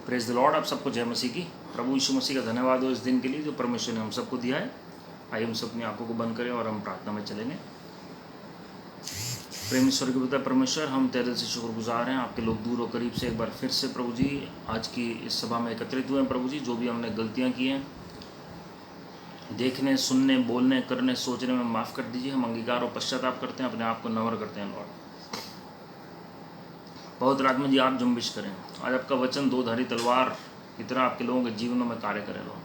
Praise the Lord. आप सबको जय मसीह की। प्रभु यीशु मसीह का धन्यवाद हो इस दिन के लिए जो परमेश्वर ने हम सबको दिया है। आइए हम सब अपनी आंखों को बंद करें और हम प्रार्थना में चलेंगे। प्रेम ईश्वर के पिता परमेश्वर, हम तहे दिल से शुक्रगुजार हैं आपके लोग दूर और करीब से एक बार फिर से प्रभु जी आज की इस सभा में एकत्रित हुए हैं। प्रभु जी जो भी हमने गलतियां की हैं देखने, सुनने, बोलने, करने, सोचने में, माफ़ कर दीजिए। हम अंगीकार और पश्चाताप करते हैं, अपने आप को नम्र करते हैं लॉर्ड। बहुत रात में जी आप जुम्बिश करें। आज आपका वचन दो धारी तलवार की तरह आपके लोगों के जीवनों में कार्य करे लॉर्ड।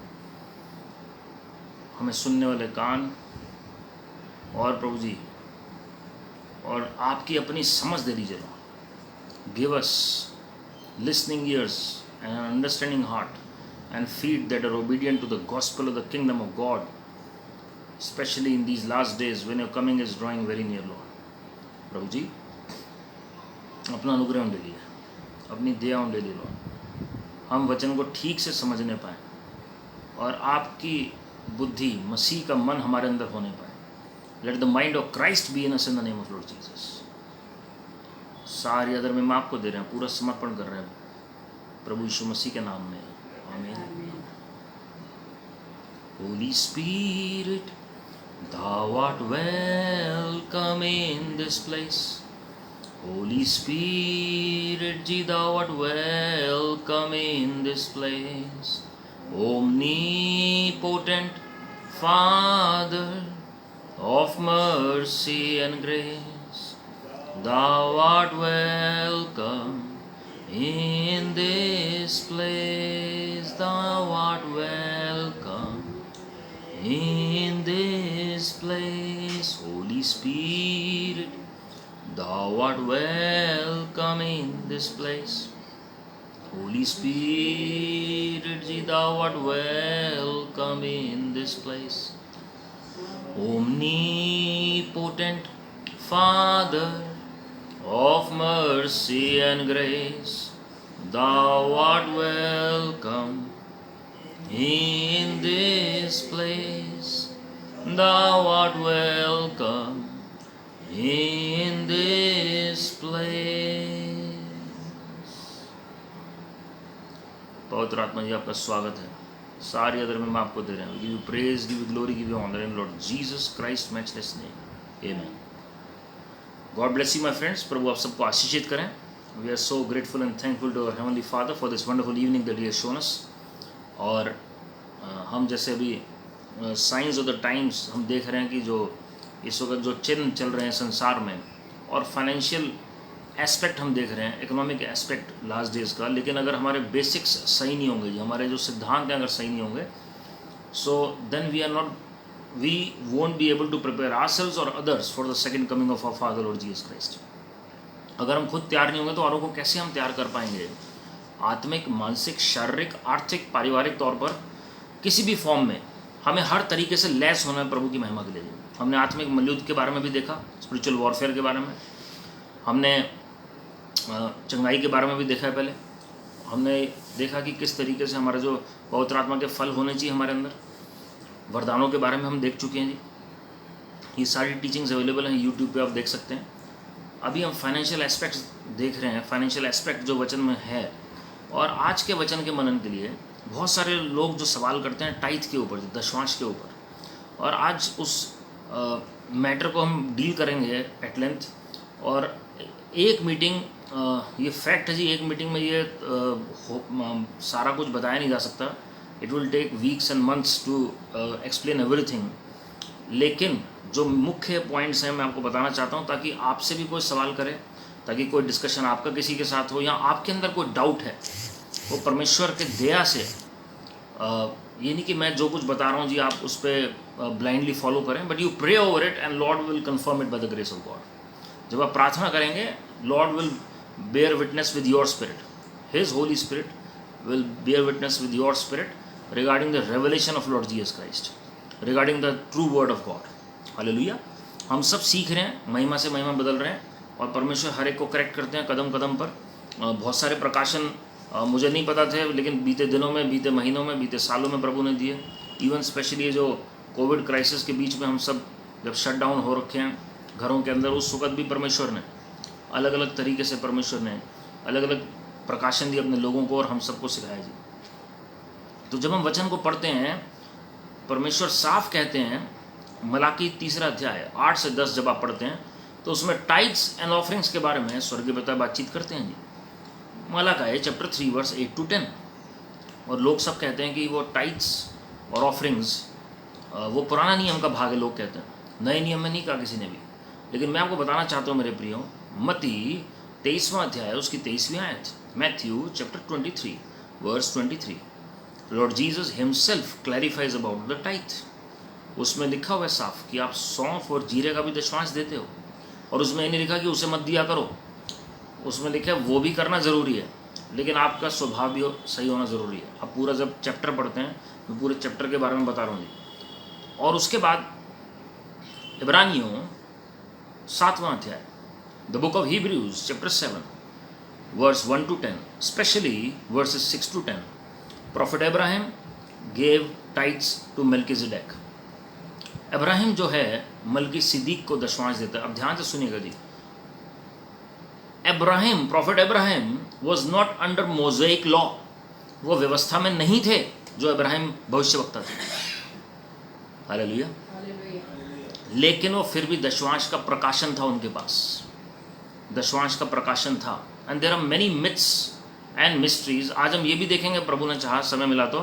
हमें सुनने वाले कान और प्रभु जी और आपकी अपनी समझ दे दीजिए Lord. Give us listening ears and understanding heart and feet that are obedient to the gospel of the kingdom of God, especially in these last days when your coming is drawing very near Lord. प्रभु जी अपना अनुग्रह ले लिया, अपनी दया ले ली Lord. हम वचन को ठीक से समझने पाएँ और आपकी बुद्धि, मसीह का मन हमारे अंदर होने पाए। Let the mind of Christ be in us in the name of Lord Jesus. सारी अदर में हम आपको दे रहे हैं, पूरा समर्पण कर रहे हैं प्रभु यीशु मसीह के नाम में, आमीन। Holi spirit thou art welcome in this place. Holy Spirit, thou art welcome in this place. Omnipotent Father of mercy and grace, thou art welcome in this place. Thou art welcome in this place. Holy Spirit, thou art welcome in this place. Holy Spirit, thou art welcome in this place. Omnipotent Father of mercy and grace, thou art welcome in this place. Thou art welcome in this place. पवित्र आत्मा जी आपका स्वागत है। सारी other में आपको दे रहे हैं। Give you praise, give you glory, give you honour in Lord Jesus Christ matchless name, amen. God bless you my friends. प्रभु आप सबको आशीषित करें। We are so grateful and thankful to our heavenly father for this wonderful evening that he has shown us. और हम जैसे अभी science of the times हम देख रहे हैं कि जो इस वक्त जो चिन्ह चल रहे हैं संसार में, और फाइनेंशियल एस्पेक्ट हम देख रहे हैं, इकोनॉमिक एस्पेक्ट लास्ट डेज का, लेकिन अगर हमारे बेसिक्स सही नहीं होंगे, हमारे जो सिद्धांत हैं अगर सही नहीं होंगे, so then we won't be able to prepare ourselves और others for the second coming of our father Lord Jesus Christ. अगर हम खुद तैयार नहीं होंगे तो औरों को कैसे हम तैयार कर पाएंगे? आत्मिक, मानसिक, शारीरिक, आर्थिक, पारिवारिक तौर पर किसी भी फॉर्म में हमें हर तरीके से लैस होना है प्रभु की महिमा के लिए। हमने आत्मिक मल्लयुद्ध के बारे में भी देखा, स्पिरिचुअल वॉरफेयर के बारे में हमने चंगाई के बारे में भी देखा है। पहले हमने देखा कि किस तरीके से हमारा जो पवित्र आत्मा के फल होने चाहिए हमारे अंदर, वरदानों के बारे में हम देख चुके हैं जी। ये सारी टीचिंग्स अवेलेबल हैं यूट्यूब पे, आप देख सकते हैं। अभी हम फाइनेंशियल एस्पेक्ट्स देख रहे हैं, फाइनेंशियल एस्पेक्ट जो वचन में है। और आज के वचन के मनन के लिए बहुत सारे लोग जो सवाल करते हैं टाइथ के ऊपर, दशवांश के ऊपर, और आज उस मैटर को हम डील करेंगे एट लेंथ। और एक मीटिंग, ये फैक्ट है जी, एक मीटिंग में ये सारा कुछ बताया नहीं जा सकता। It will take weeks and months to explain everything. लेकिन जो मुख्य पॉइंट्स हैं मैं आपको बताना चाहता हूँ, ताकि आपसे भी कोई सवाल करे, ताकि कोई डिस्कशन आपका किसी के साथ हो, या आपके अंदर कोई डाउट है वो परमेश्वर के दया से, ये नहीं कि मैं जो कुछ बता रहा हूँ जी आप उस पर ब्लाइंडली फॉलो करें, but you pray over it and Lord will confirm it by the grace of God. जब आप प्रार्थना करेंगे, Lord will bear witness with your spirit, his holy spirit will bear witness with your spirit regarding the revelation of Lord Jesus Christ, regarding the true word of God. Hallelujah. हम सब सीख रहे हैं, महिमा से महिमा बदल रहे हैं, और परमेश्वर हर एक को करेक्ट करते हैं कदम कदम पर। बहुत सारे प्रकाशन मुझे नहीं पता थे, लेकिन बीते दिनों में, बीते महीनों में, बीते सालों में प्रभु ने दिए। इवन स्पेशली जो कोविड क्राइसिस के बीच में हम सब जब शट डाउन हो रखे हैं घरों के अंदर, उस वक्त भी परमेश्वर ने अलग अलग तरीके से, परमेश्वर ने अलग अलग प्रकाशन दिया अपने लोगों को और हम सबको सिखाया जी। तो जब हम वचन को पढ़ते हैं, परमेश्वर साफ कहते हैं, मलाकी 3 अध्याय 8 से 10 जब आप पढ़ते हैं तो उसमें टाइट्स एंड ऑफरिंग्स के बारे में स्वर्गीय पिता बातचीत करते हैं जी। Malachi chapter 3 verse 8 to 10। और लोग सब कहते हैं कि वो टाइट्स और ऑफरिंग्स वो पुराना नियम का भाग है, लोग कहते हैं, नए नियम में नहीं कहा किसी ने भी। लेकिन मैं आपको बताना चाहता हूँ मेरे प्रियो, मत्ती 23वां अध्याय उसकी 23वीं आयत, Matthew chapter 23 verse 23, Lord Jesus himself clarifies about the tithe. उसमें लिखा हुआ है साफ कि आप सौंफ और जीरे का भी दशमांश देते हो, और उसमें ये नहीं लिखा कि उसे मत दिया करो, उसमें लिखा है वो भी करना ज़रूरी है, लेकिन आपका स्वभाव भी सही होना ज़रूरी है। आप पूरा जब चैप्टर पढ़ते हैं, मैं पूरे चैप्टर के बारे में बता रहा हूँ जी। और उसके बाद इब्रानियों 7वां अध्याय, the book of Hebrews chapter 7 verse 1 to 10, especially verses 6 to 10, prophet Abraham gave tithes to Melchizedek. Abraham जो है मल्कीसिदीक को दशमांश देता है। अब ध्यान से सुनिएगा जी, Abraham, prophet Abraham was not under Mosaic law, वो व्यवस्था में नहीं थे जो अब्राहम भविष्यवक्ता थे, हालेलुया। लेकिन वो फिर भी दशमांश का प्रकाशन था उनके पास, दशमांश का प्रकाशन था। And there are many myths and mysteries. आज हम ये भी देखेंगे, प्रभु ने चाहा समय मिला तो,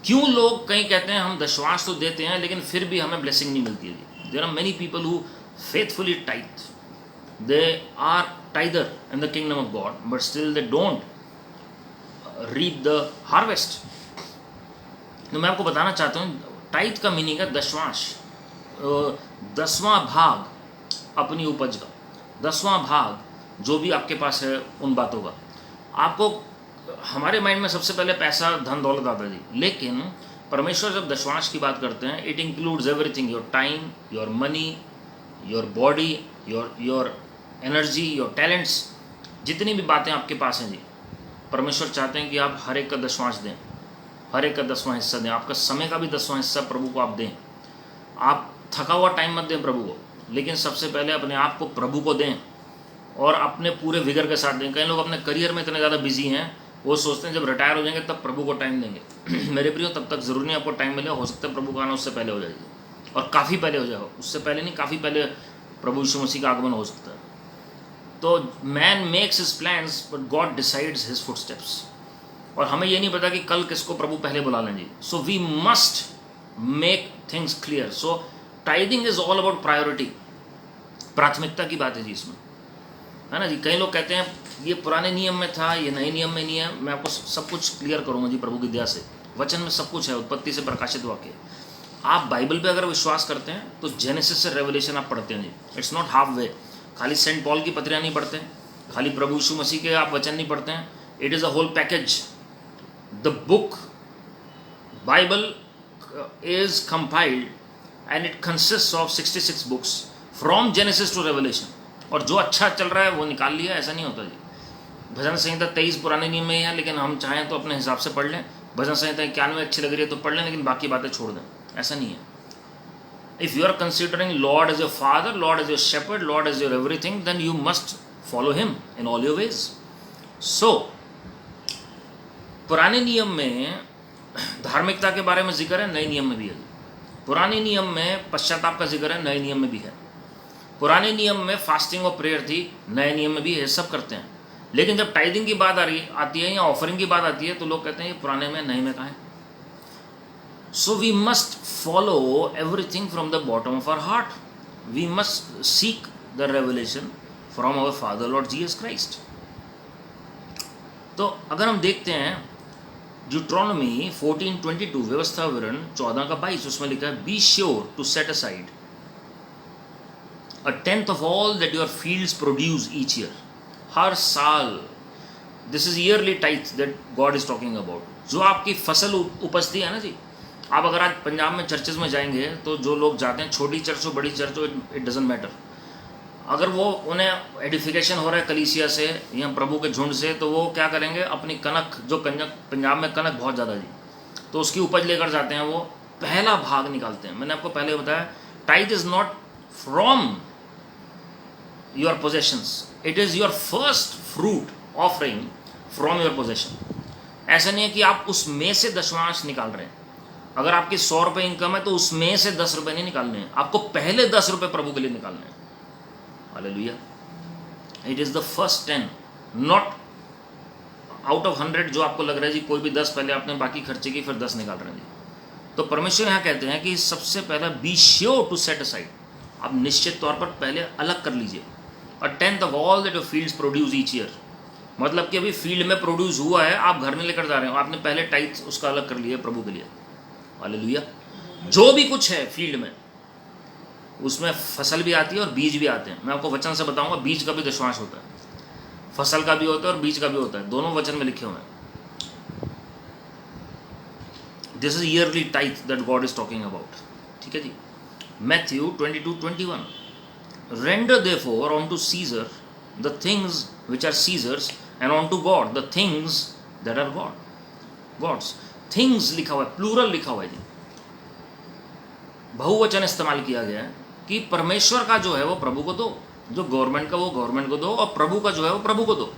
क्यों लोग कहीं कहते हैं हम दशमांश तो देते हैं लेकिन फिर भी हमें ब्लेसिंग नहीं मिलती है। There are many people who faithfully tithe, they are tither in the kingdom of God, but still they don't reap the harvest. तो मैं आपको बताना चाहता हूँ, टाइथ का मीनिंग है दशमांश, 10वां भाग अपनी उपज का, 10वां भाग जो भी आपके पास है उन बातों का। आपको, हमारे माइंड में सबसे पहले पैसा धन दौलत आता जी, लेकिन परमेश्वर जब दशमांश की बात करते हैं, it includes everything, your time, your money, your body, your energy, your talents, जितनी भी बातें आपके पास हैं जी, परमेश्वर चाहते हैं कि आप हर एक का दशमांश दें, हर एक का 10वां हिस्सा दें। आपका समय का भी 10वां हिस्सा प्रभु को आप दें। आप थका हुआ टाइम मत दें प्रभु को, लेकिन सबसे पहले अपने आप को प्रभु को दें और अपने पूरे विगर के साथ दें। कई लोग अपने करियर में इतने ज़्यादा बिजी हैं, वो सोचते हैं जब रिटायर हो जाएंगे तब प्रभु को टाइम देंगे। मेरे प्रियो, तब तक ज़रूरी नहीं आपको टाइम मिले, हो सकता है प्रभु का आना उससे पहले हो जाएगी, और काफ़ी पहले हो जाएगा, उससे पहले नहीं, काफ़ी पहले प्रभु यीशु मसीह का आगमन हो सकता है। तो man makes his plans but God decides his footsteps. और हमें ये नहीं पता कि कल किसको प्रभु पहले बुला लें जी। So we must make things clear. So tithing is all about priority, प्राथमिकता की बात है जी इसमें, है ना जी। कई लोग कहते हैं ये पुराने नियम में था, ये नए नियम में नहीं है। मैं आपको सब कुछ क्लियर करूंगा जी प्रभु की दया से। वचन में सब कुछ है, उत्पत्ति से प्रकाशित वाक्य। आप बाइबल पे अगर विश्वास करते हैं तो जेनेसिस से रेवलेशन आप पढ़ते हैं जी। It's not half way. खाली सेंट पॉल की पत्रियाँ नहीं पढ़ते, खाली प्रभु यीशु मसीह के आप वचन नहीं पढ़ते हैं। It is a whole package. The book Bible is compiled and it consists of 66 books from Genesis to Revelation। और जो अच्छा चल रहा है वो निकाल लिया, ऐसा नहीं होता जी। भजन संहिता 23 पुराने नियम में ही है, लेकिन हम चाहें तो अपने हिसाब से पढ़ लें। भजन संहिता 91 अच्छी लग रही है तो पढ़ लें, लेकिन बाकी बातें छोड़ दें, ऐसा नहीं है। If you are considering Lord as your father, Lord as your shepherd, Lord as your everything, then you must follow him in all your ways. So पुराने नियम में धार्मिकता के बारे में जिक्र है, नए नियम में भी है। पुराने नियम में पश्चाताप का जिक्र है, नए नियम में भी है। पुराने नियम में फास्टिंग और प्रेयर थी, नए नियम में भी है, सब करते हैं। लेकिन जब टाइदिंग की बात आती है या ऑफरिंग की बात आती है तो लोग कहते हैं ये पुराने में, नए में कहाँ है। So we must follow everything from the bottom of our heart. We must seek the revelation from our father Lord Jesus Christ. तो अगर हम देखते हैं ड्यूट्रोनॉमी 14:22, व्यवस्था विवरण 14:22, उसमें लिखा है be sure to set aside a tenth of all that your fields produce each year। हर साल, this is yearly tithe that God is talking about। जो आपकी फसल उपजती है ना जी। आप अगर आज पंजाब में चर्चेज में जाएंगे तो जो लोग जाते हैं, छोटी चर्च हो बड़ी चर्च हो, इट डजेंट मैटर, अगर वो उन्हें एडिफिकेशन हो रहा है कलीसिया से या प्रभु के झुंड से, तो वो क्या करेंगे, अपनी कनक, जो पंजाब में कनक बहुत ज़्यादा जी, तो उसकी उपज लेकर जाते हैं, वो पहला भाग निकालते हैं। मैंने आपको पहले बताया, tithe is not from your possessions, it is your first fruit offering from your possession. ऐसा नहीं है कि आप उसमें से दशमांश निकाल रहे हैं। अगर आपकी 100 रुपये इनकम है तो उसमें से 10 रुपये नहीं निकालने हैं, आपको पहले 10 रुपये प्रभु के लिए निकालने हैं। Hallelujah. It is the first 10, not out of 100 जो आपको लग रहा है जी कोई भी 10 पहले आपने बाकी खर्चे की फिर 10 निकाल रहे हैं जी। तो परमेश्वर यहाँ कहते हैं कि सबसे पहला be sure to set aside, आप निश्चित तौर पर पहले अलग कर लीजिए। और 10th of all that your fields produce each year, मतलब कि अभी फील्ड में प्रोड्यूस हुआ है, आप घर में लेकर जा रहे हो, आपने पहले टाइट उसका अलग कर लिया प्रभु के लिए। हालेलुया। जो भी कुछ है फील्ड में, उसमें फसल भी आती है और बीज भी आते हैं। मैं आपको वचन से बताऊंगा, बीज का भी दशमांश होता है, फसल का भी होता है और बीज का भी होता है, दोनों वचन में लिखे हुए हैं। This is yearly tithe that God is talking about. ठीक है जी। Matthew 22:21, render therefore unto Caesar the things which are Caesar's and unto God the things that are God's. Things लिखा हुआ है, प्लूरल लिखा हुआ है जी, बहुवचन इस्तेमाल किया गया है कि परमेश्वर का जो है वो प्रभु को दो, जो गवर्नमेंट का वो गवर्नमेंट को दो, और प्रभु का जो है वो प्रभु को दो।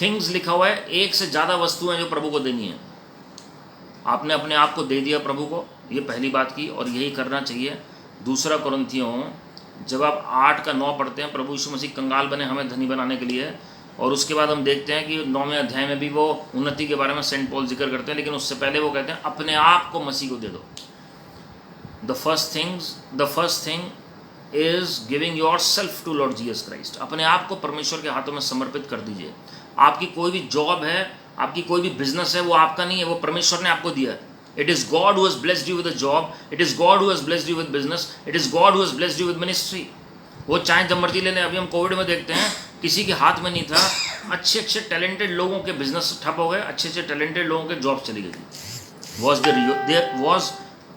थिंग्स लिखा हुआ है, एक से ज़्यादा वस्तुएं जो प्रभु को देनी है। आपने अपने आप को दे दिया प्रभु को, ये पहली बात की, और यही करना चाहिए। दूसरा कुरिन्थियों जब आप 8:9 पढ़ते हैं, प्रभु यीशु मसीह कंगाल बने हमें धनी बनाने के लिए, और उसके बाद हम देखते हैं कि 9वें अध्याय में भी वो उन्नति के बारे में सेंट पॉल जिक्र करते हैं, लेकिन उससे पहले वो कहते हैं अपने आप को मसीह को दे दो। The first thing is giving yourself to Lord Jesus Christ. अपने आप को परमेश्वर के हाथों में समर्पित कर दीजिए। आपकी कोई भी जॉब है, आपकी कोई भी बिजनेस है, वो आपका नहीं है, वो परमेश्वर ने आपको दिया है। It is God who has blessed you with a job, it is God who has blessed you with business, it is God who has blessed you with ministry. वो चाहे जब मर्जी ले लें। अभी हम कोविड में देखते हैं किसी के हाथ में नहीं था, अच्छे टैलेंटेड लोगों के बिजनेस ठप हो गए, अच्छे टैलेंटेड लोगों के जॉब चली गई।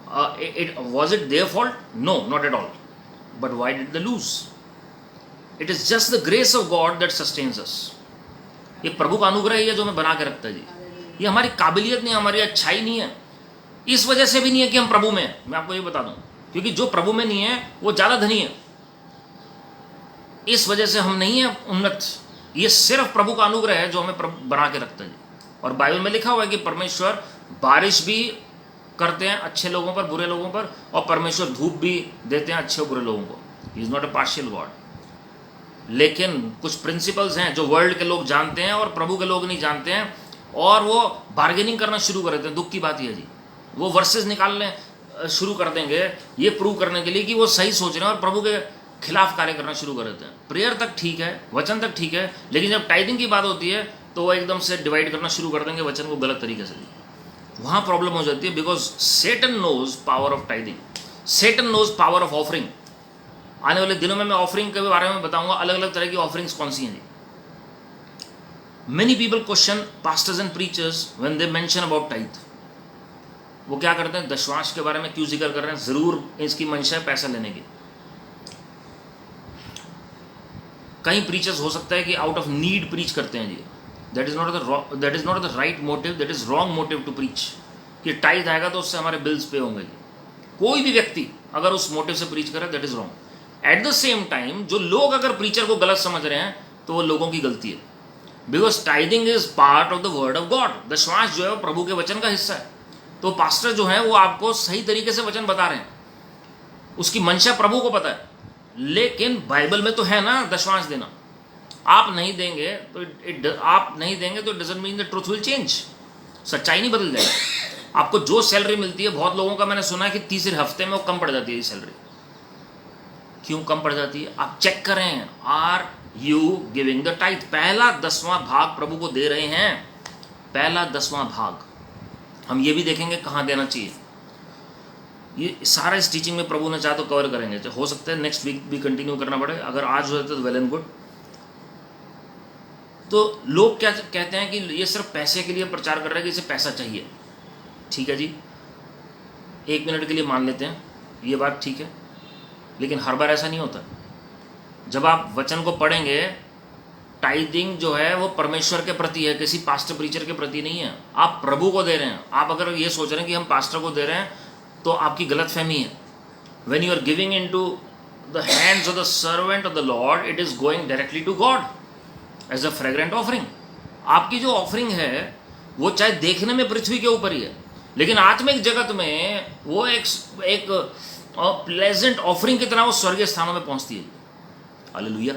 Was it their fault? No, not at all. But why did they lose? It is just the grace of God that sustains us. ये प्रभु का अनुग्रह है जो हमें बना के रखता है जी। ये हमारी काबिलियत नहीं, हमारी अच्छाई नहीं है, इस वजह से भी नहीं है कि हम प्रभु में हैं। मैं आपको ये बता दूं, क्योंकि जो प्रभु में नहीं है वो ज्यादा धनी है, इस वजह से हम नहीं है उन्नत। ये सिर्फ प्रभु का अनुग्रह है जो हमें बना के रखता है जी। और बाइबल में लिखा हुआ है कि परमेश्वर बारिश भी करते हैं अच्छे लोगों पर, बुरे लोगों पर, और परमेश्वर धूप भी देते हैं अच्छे और बुरे लोगों को। ही is not a partial God. लेकिन कुछ प्रिंसिपल्स हैं जो वर्ल्ड के लोग जानते हैं और प्रभु के लोग नहीं जानते हैं, और वो बार्गेनिंग करना शुरू कर देते हैं। दुख की बात यह है जी, वो वर्सेस निकालने शुरू कर देंगे ये प्रूव करने के लिए कि वो सही सोच रहे हैं, और प्रभु के खिलाफ कार्य करना शुरू कर देते हैं। प्रेयर तक ठीक है, वचन तक ठीक है, लेकिन जब टाइथिंग की बात होती है तो वो एकदम से डिवाइड करना शुरू कर देंगे वचन को गलत तरीके से। वहाँ प्रॉब्लम हो जाती है, because Satan knows power of tithing, Satan knows power of offering. आने वाले दिनों में मैं ऑफरिंग के बारे में बताऊंगा, अलग अलग तरह की ऑफरिंग्स कौन सी हैं जी। Many people question pastors and preachers when they mention about tithe. वो क्या करते हैं, दशमांश के बारे में क्यों जिक्र कर रहे हैं? जरूर इसकी मंशा है पैसा लेने की। कई प्रीचर्स हो सकता है कि आउट ऑफ नीड प्रीच करते हैं जी। That is not the right motive, that is wrong motive to preach, कि टाइथ आएगा तो उससे हमारे बिल्स पे होंगे। कोई भी व्यक्ति अगर उस मोटिव से प्रीच करे, that is wrong. At the same time जो लोग अगर प्रीचर को गलत समझ रहे हैं तो वो लोगों की गलती है, because tithing is part of the word of God. दशमांश जो है वो प्रभु के वचन का हिस्सा है। तो पास्टर जो है वो आपको सही तरीके से वचन बता रहे हैं, उसकी मंशा प्रभु को पता है। लेकिन बाइबल में तो है ना दशमांश देना। आप नहीं देंगे तो it doesn't mean the truth will change. सच्चाई नहीं बदल जाएगी। आपको जो सैलरी मिलती है, बहुत लोगों का मैंने सुना है कि तीसरे हफ्ते में वो कम पड़ जाती है ये सैलरी। क्यों कम पड़ जाती है? आप चेक करें, are you giving the tithe? पहला 10वां भाग प्रभु को दे रहे हैं, पहला 10वां भाग। हम ये भी देखेंगे कहाँ देना चाहिए। ये सारा इस टीचिंग में प्रभु ने चाहा तो कवर करेंगे। हो सकता है नेक्स्ट वीक भी कंटिन्यू करना पड़े, अगर आज हो जाता तो वेल एंड गुड। तो लोग क्या कहते हैं कि ये सिर्फ पैसे के लिए प्रचार कर रहे हैं कि इसे पैसा चाहिए। ठीक है जी, 1 मिनट के लिए मान लेते हैं ये बात, ठीक है, लेकिन हर बार ऐसा नहीं होता। जब आप वचन को पढ़ेंगे, टाइथिंग जो है वो परमेश्वर के प्रति है, किसी पास्टर प्रीचर के प्रति नहीं है। आप प्रभु को दे रहे हैं। आप अगर ये सोच रहे हैं कि हम पास्टर को दे रहे हैं तो आपकी गलत फहमी है। When you are giving into the hands of the servant of the Lord, it is going directly to God as a fragrant offering. आपकी जो ऑफरिंग है वो चाहे देखने में पृथ्वी के ऊपर ही है, लेकिन आत्मिक जगत में वो एक प्लेजेंट ऑफरिंग की तरह वो स्वर्गीय स्थानों में पहुंचती है। हालेलुया।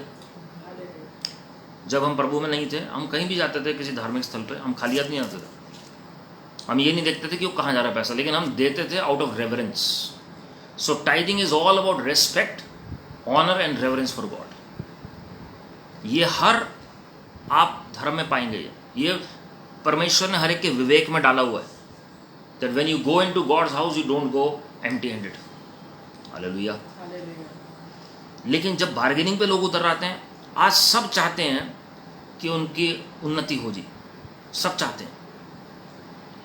जब हम प्रभु में नहीं थे, हम कहीं भी जाते थे किसी धार्मिक स्थल पे, हम खाली हाथ नहीं आते थे। हम ये नहीं देखते थे कि वो कहाँ जा रहा है पैसा, लेकिन हम देते थे out of reverence. So tithing is all about respect, honour and reverence for God. ये हर आप धर्म में पाएंगे, ये परमेश्वर ने हर एक के विवेक में डाला हुआ है, that when you go into God's house you don't go empty handed. Hallelujah. लेकिन जब बार्गेनिंग पे लोग उतर आते हैं, आज सब चाहते हैं कि उनकी उन्नति हो जी, सब चाहते हैं,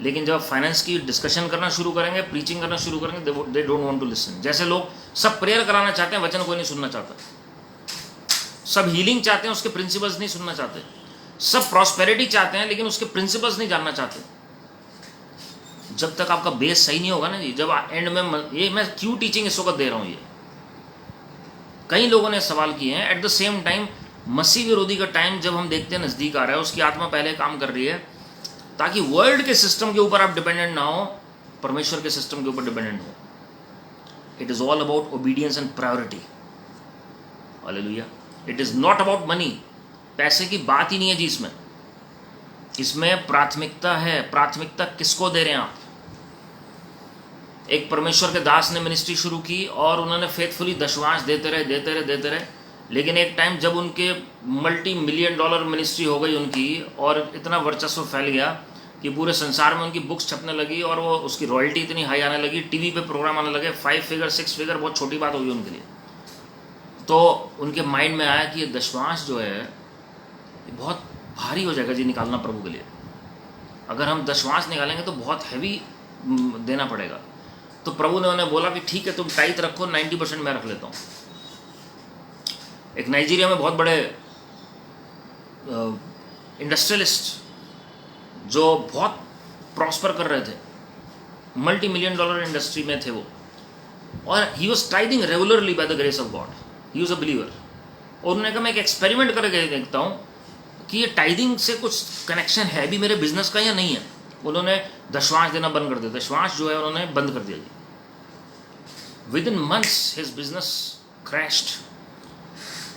लेकिन जब फाइनेंस की डिस्कशन करना शुरू करेंगे, प्रीचिंग करना शुरू करेंगे, they don't want to listen. जैसे लोग सब प्रेयर कराना चाहते हैं, वचन कोई नहीं सुनना चाहता। सब हीलिंग चाहते हैं, उसके प्रिंसिपल्स नहीं सुनना चाहते। सब प्रॉस्पेरिटी चाहते हैं, लेकिन उसके प्रिंसिपल्स नहीं जानना चाहते। जब तक आपका बेस सही नहीं होगा ना जी, जब एंड में ये मैं क्यों टीचिंग इस वक्त दे रहा हूँ, ये कई लोगों ने सवाल किए हैं। एट द सेम टाइम मसीह विरोधी का टाइम जब हम देखते हैं नजदीक आ रहा है, उसकी आत्मा पहले काम कर रही है, ताकि वर्ल्ड के सिस्टम के ऊपर आप डिपेंडेंट ना हो, परमेश्वर के सिस्टम के ऊपर डिपेंडेंट हो। It is all about obedience and priority. Hallelujah. It is not about money. पैसे की बात ही नहीं है जी इसमें। इसमें प्राथमिकता है। प्राथमिकता किसको दे रहे हैं आप? एक परमेश्वर के दास ने मिनिस्ट्री शुरू की और उन्होंने फेथफुली दशवांश देते रहे, लेकिन एक टाइम जब उनके $multi-million मिनिस्ट्री हो गई उनकी, और इतना वर्चस्व फैल गया कि पूरे संसार में उनकी बुक्स छपने लगी और वो उसकी रॉयल्टी इतनी हाई आने लगी, टीवी पे प्रोग्राम आने लगे, 5 फिगर 6 फिगर बहुत छोटी बात होगी उनके लिए। तो उनके माइंड में आया कि ये दशवांश जो है ये बहुत भारी हो जाएगा जी निकालना प्रभु के लिए। अगर हम दशवांश निकालेंगे तो बहुत हैवी देना पड़ेगा। तो प्रभु ने उन्हें बोला कि ठीक है, तुम टाइट रखो, 90% मैं रख लेता हूँ। एक नाइजीरिया में बहुत बड़े इंडस्ट्रियलिस्ट जो बहुत प्रॉस्पर कर रहे थे, $multi-million इंडस्ट्री में थे वो, और he was tithing regularly by the grace of God, he was a believer. और उन्होंने कहा मैं एक एक्सपेरिमेंट करके देखता हूँ कि ये टाइदिंग से कुछ कनेक्शन है भी मेरे बिजनेस का या नहीं है। उन्होंने दशवांश देना बंद कर दिया। दशवांश जो है उन्होंने बंद कर दिया जी। Within months his business crashed,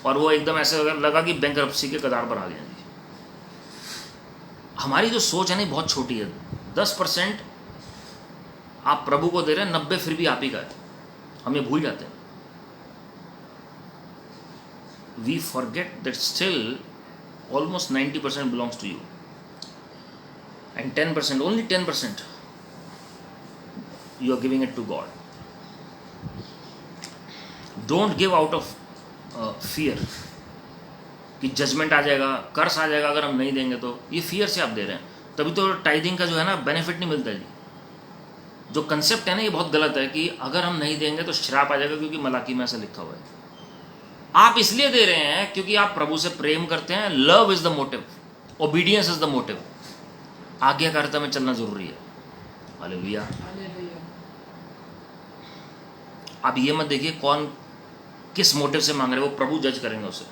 और वो एकदम ऐसे लगा कि बैंकरप्सी के कगार पर आ गया जी। हमारी जो सोच है ना बहुत छोटी है। 10% आप प्रभु को दे रहे हैं, 90 फिर भी आप ही का है। हम ये भूल जाते हैं। We forget that still almost 90% belongs to you, and 10%, only 10% you are giving it to God. Don't give out of fear कि जजमेंट आ जाएगा, कर्स आ जाएगा अगर हम नहीं देंगे तो। ये फियर से आप दे रहे हैं, तभी तो टाइदिंग का जो है ना बेनिफिट नहीं मिलता जी। जो कंसेप्ट है ना ये बहुत गलत है कि अगर हम नहीं देंगे तो श्राप आ जाएगा, क्योंकि मलाकी में ऐसा लिखा हुआ है। आप इसलिए दे रहे हैं क्योंकि आप प्रभु से प्रेम करते हैं। Love is the motive, obedience is the motive. आज्ञाकारिता में चलना जरूरी है। हालेलुया। आप ये मत देखिए कौन किस मोटिव से मांग रहे, वो प्रभु जज करेंगे उसे।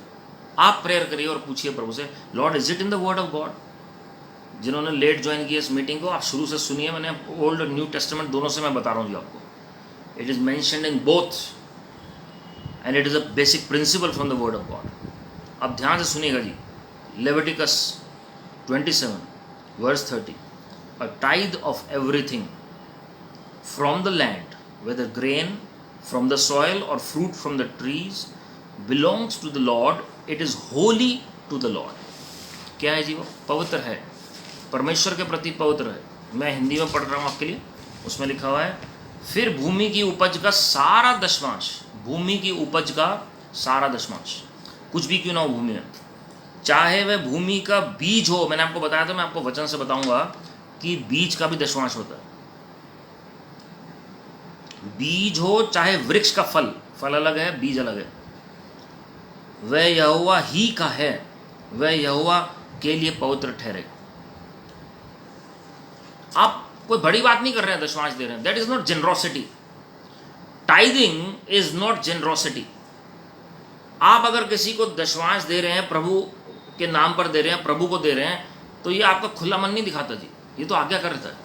आप प्रेयर करिए और पूछिए प्रभु से, Lord is it in the word of God. जिन्होंने लेट ज्वाइन किया इस मीटिंग को, आप शुरू से सुनिए। मैंने ओल्ड और न्यू टेस्टामेंट दोनों से मैं बता रहा हूँ जी आपको। It is mentioned in both and it is a basic principle from the word of God. अब ध्यान से सुनिएगा जी। Leviticus 27 verse 30, a tithe of everything from the land, whether grain from the soil or fruit from the trees, belongs to the Lord. It is holy to the Lord. क्या है जी? वो पवित्र है, परमेश्वर के प्रति पवित्र है। मैं हिंदी में पढ़ रहा हूँ आपके लिए। उसमें लिखा हुआ है, फिर भूमि की उपज का सारा दशमांश, भूमि की उपज का सारा दशमांश, कुछ भी क्यों ना हो भूमि में, चाहे वह भूमि का बीज हो। मैंने आपको बताया था, मैं आपको वचन से बताऊंगा कि बीज का भी दशमांश होता है। बीज हो चाहे वृक्ष का फल, फल अलग है, बीज अलग है। वह यहोवा ही का है, वह यहोवा के लिए पवित्र ठहरे। आप कोई बड़ी बात नहीं कर रहे हैं, दशमांश दे रहे हैं। That is not generosity. Tithing is not generosity. आप अगर किसी को दशवांश दे रहे हैं, प्रभु के नाम पर दे रहे हैं, प्रभु को दे रहे हैं, तो ये आपका खुला मन नहीं दिखाता जी, ये तो आज्ञा करता है,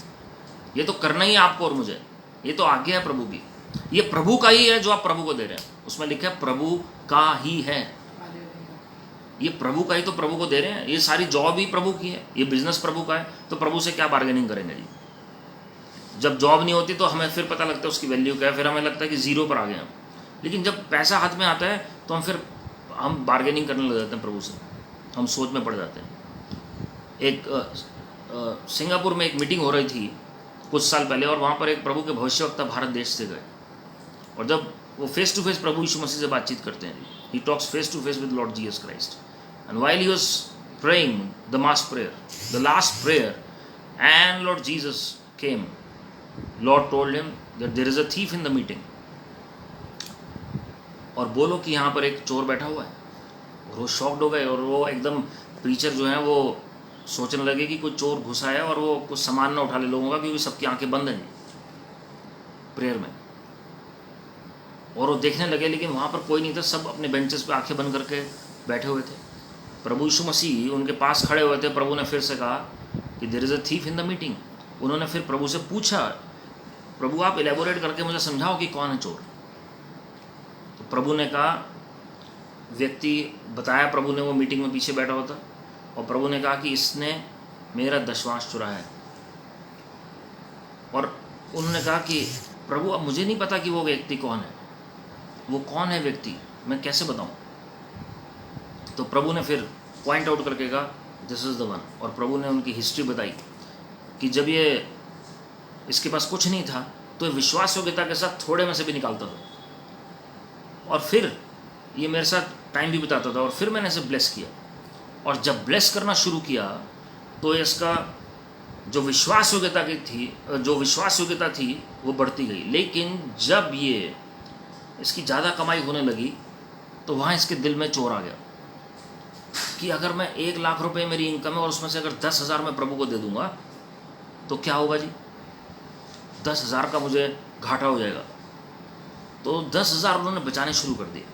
ये तो करना ही है आपको और मुझे, ये तो आज्ञा है प्रभु की, ये प्रभु का ही है जो आप प्रभु को दे रहे हैं। उसमें लिखा है प्रभु का ही है, ये प्रभु का ही तो प्रभु को दे रहे हैं। ये सारी जॉब ही प्रभु की है, ये बिजनेस प्रभु का है, तो प्रभु से क्या बार्गेनिंग करेंगे जी। जब जॉब नहीं होती तो हमें फिर पता लगता है उसकी वैल्यू क्या है, फिर हमें लगता है कि जीरो पर आ गए हम। लेकिन जब पैसा हाथ में आता है तो हम बार्गेनिंग करने लग जाते हैं प्रभु से, हम सोच में पड़ जाते हैं। एक सिंगापुर में एक मीटिंग हो रही थी कुछ साल पहले, और वहाँ पर एक प्रभु के भविष्यवक्ता भारत देश से गए, और जब वो फेस टू फेस प्रभु यीशु मसीह से बातचीत करते हैं, ही talks face to face with Lord Jesus Christ, and while he was praying the mass prayer, the last prayer, and Lord Jesus came, Lord told him that there is a thief in the meeting, और बोलो कि यहाँ पर एक चोर बैठा हुआ है। और वो शॉक्ड हो गए, और वो एकदम प्रीचर जो है वो सोचने लगे कि कोई चोर घुसा है और वो कुछ सामान ना उठा ले लोगों का, क्योंकि सबकी आंखें बंद हैं प्रेयर में, और वो देखने लगे, लेकिन वहाँ पर कोई नहीं था, सब अपने बेंचेस पे आंखें बंद करके बैठे हुए थे। प्रभु यीशु मसीह उनके पास खड़े हुए थे। प्रभु ने फिर से कहा कि there is a thief in the meeting. उन्होंने फिर प्रभु से पूछा, प्रभु आप एलेबोरेट करके मुझे समझाओ कि कौन है चोर। तो प्रभु ने कहा, व्यक्ति बताया, प्रभु ने वो मीटिंग में पीछे बैठा हुआ था, और प्रभु ने कहा कि इसने मेरा दशवांश चुराया है। और उन्होंने कहा कि प्रभु अब मुझे नहीं पता कि वो व्यक्ति कौन है, वो कौन है व्यक्ति, मैं कैसे बताऊं। तो प्रभु ने फिर पॉइंट आउट करके कहा दिस इज़ द वन, और प्रभु ने उनकी हिस्ट्री बताई कि जब ये इसके पास कुछ नहीं था तो ये विश्वास योग्यता के साथ थोड़े में से भी निकालता था, और फिर ये मेरे साथ टाइम भी बिताता था, और फिर मैंने इसे ब्लेस किया, और जब ब्लेस करना शुरू किया तो इसका जो विश्वास योग्यता थी वो बढ़ती गई। लेकिन जब ये इसकी ज़्यादा कमाई होने लगी तो वहाँ इसके दिल में चोर आ गया कि अगर मैं 1 लाख रुपए मेरी इनकम है और उसमें से अगर 10,000 मैं प्रभु को दे दूंगा तो क्या होगा जी, 10,000 का मुझे घाटा हो जाएगा। तो 10,000 उन्होंने बचाने शुरू कर दिए,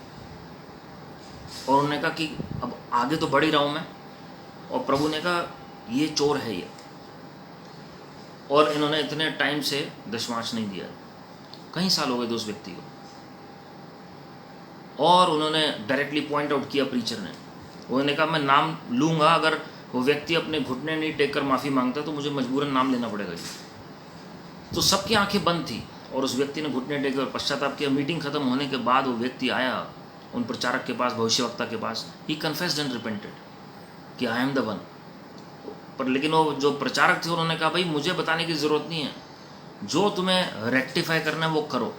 और उन्होंने कहा कि अब आगे तो बढ़ ही रहा हूँ मैं, और प्रभु ने कहा ये चोर है ये, और इन्होंने इतने टाइम से दशमांश नहीं दिया, कई साल हो गए उस व्यक्ति को। और उन्होंने डायरेक्टली पॉइंट आउट किया प्रीचर ने, उन्होंने कहा मैं नाम लूँगा, अगर वो व्यक्ति अपने घुटने नहीं टेक कर माफ़ी मांगता तो मुझे मजबूरन नाम लेना पड़ेगा जी। तो सबकी आंखें बंद थी, और उस व्यक्ति ने घुटने टेक कर पश्चाताप किया। मीटिंग खत्म होने के बाद वो व्यक्ति आया उन प्रचारक के पास, भविष्यवक्ता के पास, ही कन्फेस्ड एंड रिपेंटेड कि आई एम द वन। पर लेकिन वो जो प्रचारक थे उन्होंने कहा भाई मुझे बताने की ज़रूरत नहीं है, जो तुम्हें रेक्टिफाई करना है वो करो।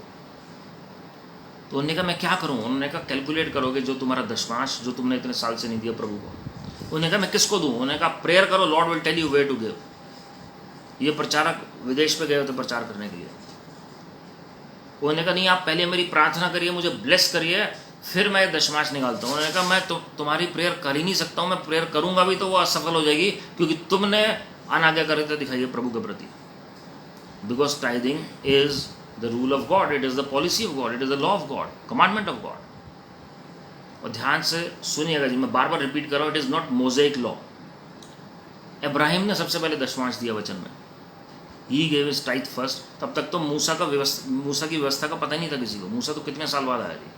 तो उन्होंने कहा मैं क्या करूं? उन्होंने कहा कैलकुलेट करोगे जो तुम्हारा दशमांश जो तुमने इतने साल से नहीं दिया प्रभु को। उन्होंने कहा मैं किसको दूं? उन्होंने कहा प्रेयर करो, Lord will tell you where to give. ये प्रचारक विदेश पे गए होते प्रचार करने के लिए। उन्होंने कहा नहीं, आप पहले मेरी प्रार्थना करिए, मुझे ब्लेस करिए, फिर मैं दशमांश निकालता हूँ। उन्होंने कहा मैं तुम्हारी प्रेयर कर ही नहीं सकता हूँ, मैं प्रेयर करूंगा भी तो वो असफल हो जाएगी, क्योंकि तुमने अनाज्ञाकारिता दिखाई है प्रभु के प्रति। Because tithing is the rule of God, it is the policy of God, it is the law of God, commandment of God. और ध्यान से सुनिएगा जी, मैं बार बार रिपीट कर रहा हूँ, it is not mosaic law. Ibrahim ने सबसे पहले दशमांश दिया वचन में, he gave his tithe first। तब तक तो मूसा की व्यवस्था का पता ही नहीं था किसी को। मूसा तो कितने साल बाद आया जी,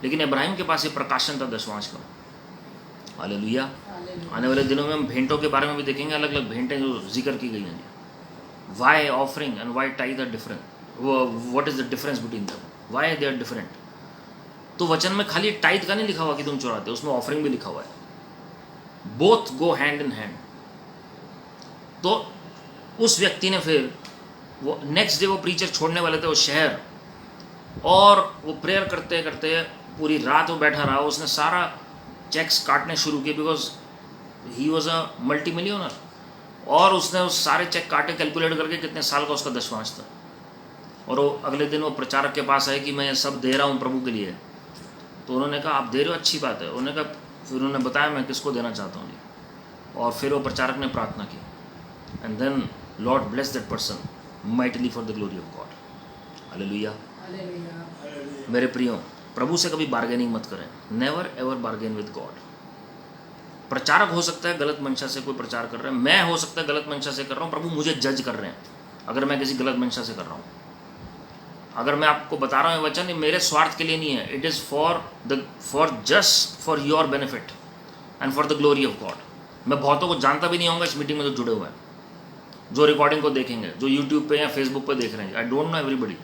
लेकिन इब्राहिम के पास ये प्रकाशन था दशमांश का। हालेलुया। आने वाले दिनों में हम भेंटों के बारे में भी देखेंगे, अलग अलग भेंटें जो जिक्र की गई हैं जी। Why offering and why tithe are different? What is the difference between them? Why they are different? तो वचन में खाली टाइथ का नहीं लिखा हुआ कि तुम चुराते हो, उसमें ऑफरिंग भी लिखा हुआ है। Both go hand in hand. तो उस व्यक्ति ने फिर वो नेक्स्ट डे वो प्रीचर छोड़ने वाले थे वो शहर, और वो प्रेयर करते करते पूरी रात वो बैठा रहा। उसने सारा चेक्स काटने शुरू किए, because he was a multi millionaire, और उसने उस सारे चेक काटे, कैलकुलेट करके कितने साल का उसका दशमांश था। और वो अगले दिन वो प्रचारक के पास आए कि मैं ये सब दे रहा हूँ प्रभु के लिए। तो उन्होंने कहा आप दे रहे हो, अच्छी बात है। उन्होंने कहा, फिर उन्होंने बताया मैं किसको देना चाहता हूँ जी। और फिर वो प्रचारक ने प्रार्थना की, and then Lord bless that person mightily for the glory of God. Hallelujah. मेरे प्रियो, प्रभु से कभी बार्गेनिंग मत करें। Never ever bargain with God. प्रचारक हो सकता है गलत मंशा से कोई प्रचार कर रहा है, मैं हो सकता है गलत मंशा से कर रहा हूँ, प्रभु मुझे जज कर रहे हैं अगर मैं किसी गलत मंशा से कर रहा हूँ। अगर मैं आपको बता रहा हूँ ये वचन, मेरे स्वार्थ के लिए नहीं है, it is for just for your benefit and for the glory of God. मैं बहुतों को जानता भी नहीं होऊंगा इस मीटिंग में जो जुड़े हुए हैं, जो रिकॉर्डिंग को देखेंगे, जो यूट्यूब पे या फेसबुक पे देख रहे हैं। I don't know everybody,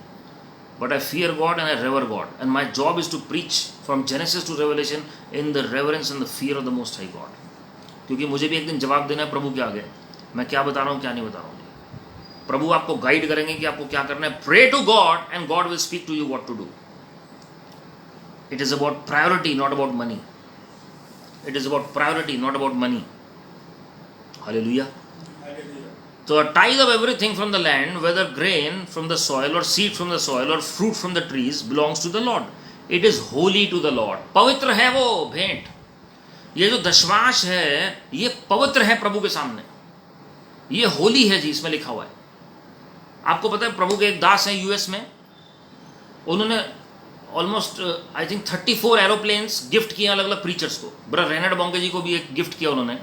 but I fear God and I revere God, and my job is to preach from Genesis to Revelation in the reverence and the fear of the most high God. क्योंकि मुझे भी एक दिन जवाब देना है प्रभु के आगे, मैं क्या बता रहा हूँ क्या नहीं बता रहा हूँ। प्रभु आपको गाइड करेंगे कि आपको क्या करना है। Pray to God and God will speak to you what to do. It is about priority, not about money. It is about priority, not about money. Hallelujah. So a tithe of everything from the land, whether grain from the soil or seed from the soil or fruit from the trees, belongs to the Lord. It is holy to the Lord. पवित्र है वो भेंट। ये जो दशमांश है ये पवित्र है प्रभु के सामने, ये होली है जी, इसमें लिखा हुआ है। आपको पता है प्रभु के एक दास हैं यूएस में, उन्होंने almost I think 34 aeroplanes gift किए अलग अलग प्रीचर्स को। ब्रदर रेनल्ड बॉन्के जी को भी एक गिफ्ट किया उन्होंने,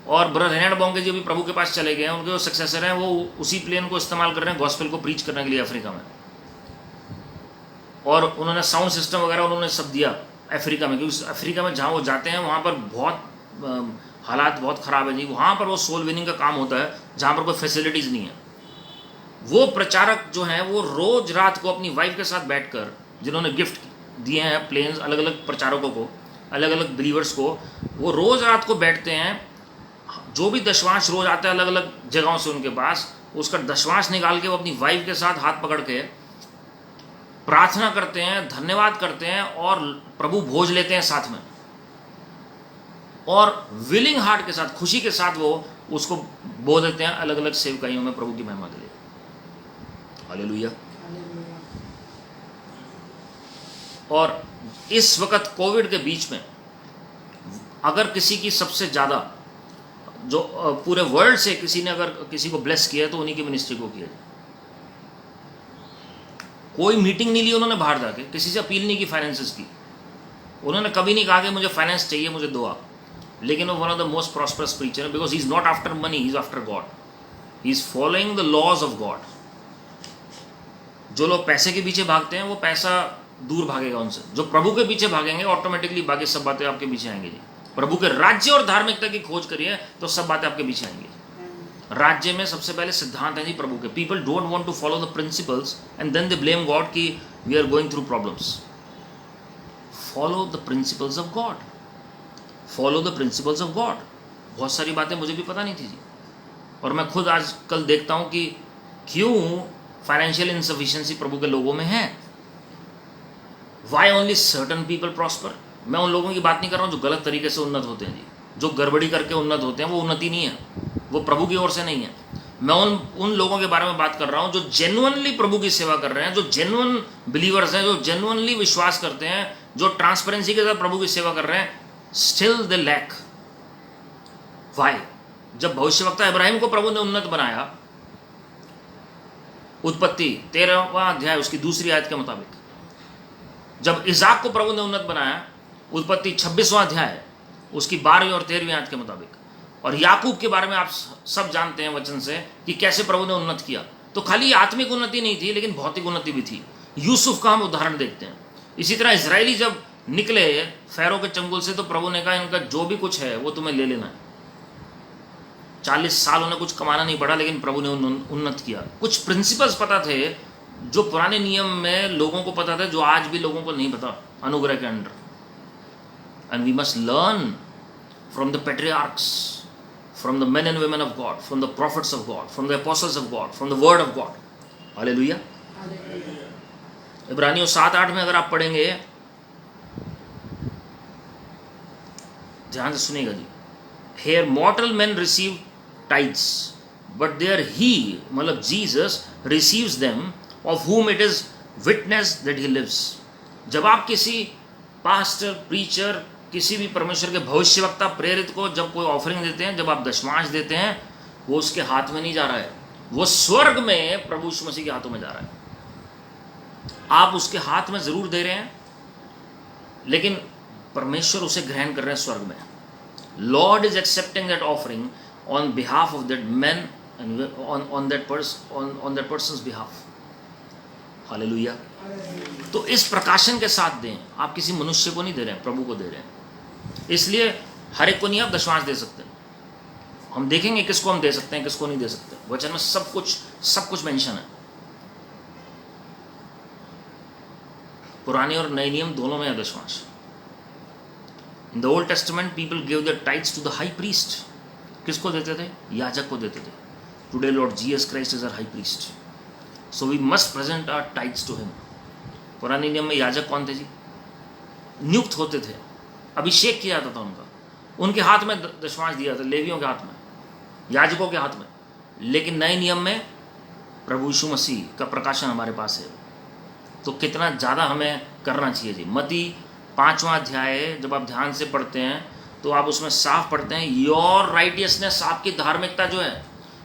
और ब्रदर रेनल्ड बॉन्के जी भी प्रभु के पास चले गए हैं। उनके जो सक्सेसर हैं वो उसी प्लेन को इस्तेमाल कर रहे हैं गॉस्पेल को प्रीच करने के लिए अफ्रीका में। और उन्होंने साउंड सिस्टम वगैरह उन्होंने सब दिया अफ्रीका में, क्योंकि अफ्रीका में जहाँ वो जाते हैं वहाँ पर बहुत हालात बहुत ख़राब है जी। वहाँ पर वो सोल विनिंग का काम होता है जहाँ पर कोई फैसिलिटीज़ नहीं है। वो प्रचारक जो हैं वो रोज़ रात को अपनी वाइफ के साथ बैठकर, जिन्होंने गिफ्ट दिए हैं प्लेन्स अलग अलग प्रचारकों को, अलग अलग बिलीवर्स को, वो रोज़ रात को बैठते हैं। जो भी दशवांश रोज आता है अलग अलग जगहों से उनके पास, उसका दशवांश निकाल के वो अपनी वाइफ के साथ हाथ पकड़ के प्रार्थना करते हैं, धन्यवाद करते हैं और प्रभु भोज लेते हैं साथ में, और विलिंग हार्ट के साथ, खुशी के साथ वो उसको बो देते हैं अलग अलग सेवकाइयों में प्रभु की महिमा के लिए। हालेलुया। और इस वक्त कोविड के बीच में अगर किसी की सबसे ज़्यादा, जो पूरे वर्ल्ड से किसी ने अगर किसी को ब्लेस किया है तो उन्हीं की मिनिस्ट्री को किया। कोई मीटिंग नहीं ली उन्होंने बाहर जाके, किसी से अपील नहीं की फाइनेंसेस की। उन्होंने कभी नहीं कहा कि मुझे फाइनेंस चाहिए, मुझे दो आप। लेकिन वो one of the most prosperous preacher, because he is not after money, he is after God. He is following the laws of God. जो लोग पैसे के पीछे भागते हैं वो पैसा दूर भागेगा उनसे। जो प्रभु के पीछे भागेंगे ऑटोमेटिकली बाकी सब बातें आपके पीछे आएंगी जी। प्रभु के राज्य और धार्मिकता की खोज करिए तो सब बातें आपके पीछे आएंगी। राज्य में सबसे पहले सिद्धांत है जी प्रभु के। People don't want to follow the principles and then they blame God कि we are going through problems. Follow the principles of God, follow the principles of God. बहुत सारी बातें मुझे भी पता नहीं थी जी, और मैं खुद आजकल देखता हूं कि क्यों फाइनेंशियल इनसफिशिएंसी प्रभु के लोगों में है। Why only certain people prosper. मैं उन लोगों की बात नहीं कर रहा हूँ जो गलत तरीके से उन्नत होते हैं जी, जो गड़बड़ी करके उन्नत होते हैं, वो उन्नति नहीं है, वो प्रभु की ओर से नहीं है। मैं उन लोगों के बारे में बात कर रहा हूँ जो जेन्युइनली प्रभु की सेवा कर रहे हैं, जो जेन्युइन बिलीवर्स हैं, जो जेन्युइनली विश्वास करते हैं, जो ट्रांसपेरेंसी के साथ प्रभु की सेवा कर रहे हैं। Still they lack. वाई? जब भविष्यवक्ता इब्राहिम को प्रभु ने उन्नत बनाया, उत्पत्ति 13वां अध्याय उसकी 2री आयत के मुताबिक, जब इसाक को प्रभु ने उन्नत बनाया, उत्पत्ति 26वां अध्याय उसकी 12वीं और 13वीं आयत के मुताबिक। और याकूब के बारे में आप सब जानते हैं वचन से कि कैसे प्रभु ने उन्नत किया। तो खाली आत्मिक उन्नति नहीं थी, लेकिन भौतिक उन्नति भी थी। यूसुफ का हम उदाहरण देखते हैं। इसी तरह इजरायली जब निकले फैरो के चंगुल से, तो प्रभु ने कहा इनका जो भी कुछ है वो तुम्हें ले लेना है। 40 साल उन्हें कुछ कमाना नहीं पड़ा, लेकिन प्रभु ने उन्नत किया। कुछ प्रिंसिपल्स पता थे जो पुराने नियम में लोगों को पता था, जो आज भी लोगों को नहीं पता अनुग्रह के under. And we must learn from the patriarchs, from the men and women of God, from the prophets of God, from the apostles of God, from the word of God. Hallelujah. इब्रानियों 7-8 में अगर आप पढ़ेंगे, ध्यान से सुनिएगा जी। Here mortal men receive tithes, but there he, मतलब Jesus, receives them of whom it is witnessed that he lives. जब आप किसी पास्टर, प्रीचर, किसी भी परमेश्वर के भविष्यवक्ता, प्रेरित को जब कोई ऑफरिंग देते हैं, जब आप दशमांश देते हैं, वो उसके हाथ में नहीं जा रहा है, वो स्वर्ग में प्रभु यीशु मसीह के हाथों में जा रहा है। आप उसके हाथ में जरूर दे रहे हैं, लेकिन परमेश्वर उसे ग्रहण कर रहे हैं स्वर्ग में। Lord is accepting that offering on behalf of that man and on that person's behalf. Hallelujah. तो इस प्रकाशन के साथ दें. आप किसी मनुष्य को नहीं दे रहे हैं, प्रभु को दे रहे हैं. इसलिए हर एक को नहीं आप दशमांश दे सकते. हम देखेंगे किसको हम दे सकते हैं, किसको नहीं दे सकते. वचन में सब कुछ मेंशन है. पुराने और नए नियम दोनों में है दशमांश. In the Old Testament people give their tithes to the high priest. किसको देते थे? याजक को देते थे. Today Lord Jesus Christ is our high priest, so we must present our tithes to him. पुराने नियम में याजक कौन थे जी? नियुक्त होते थे, अभिषेक किया जाता था उनका, उनके हाथ में दशमांश दिया था, लेवियों के हाथ में, याजकों के हाथ में. लेकिन नए नियम में प्रभु यीशु मसीह का प्रकाशन हमारे पास है. तो कितना ज़्यादा हमें करना चाहिए जी. मत्ती 5वां अध्याय जब आप ध्यान से पढ़ते हैं तो आप उसमें साफ पढ़ते हैं, योर राइटियसनेस, आपकी धार्मिकता जो है,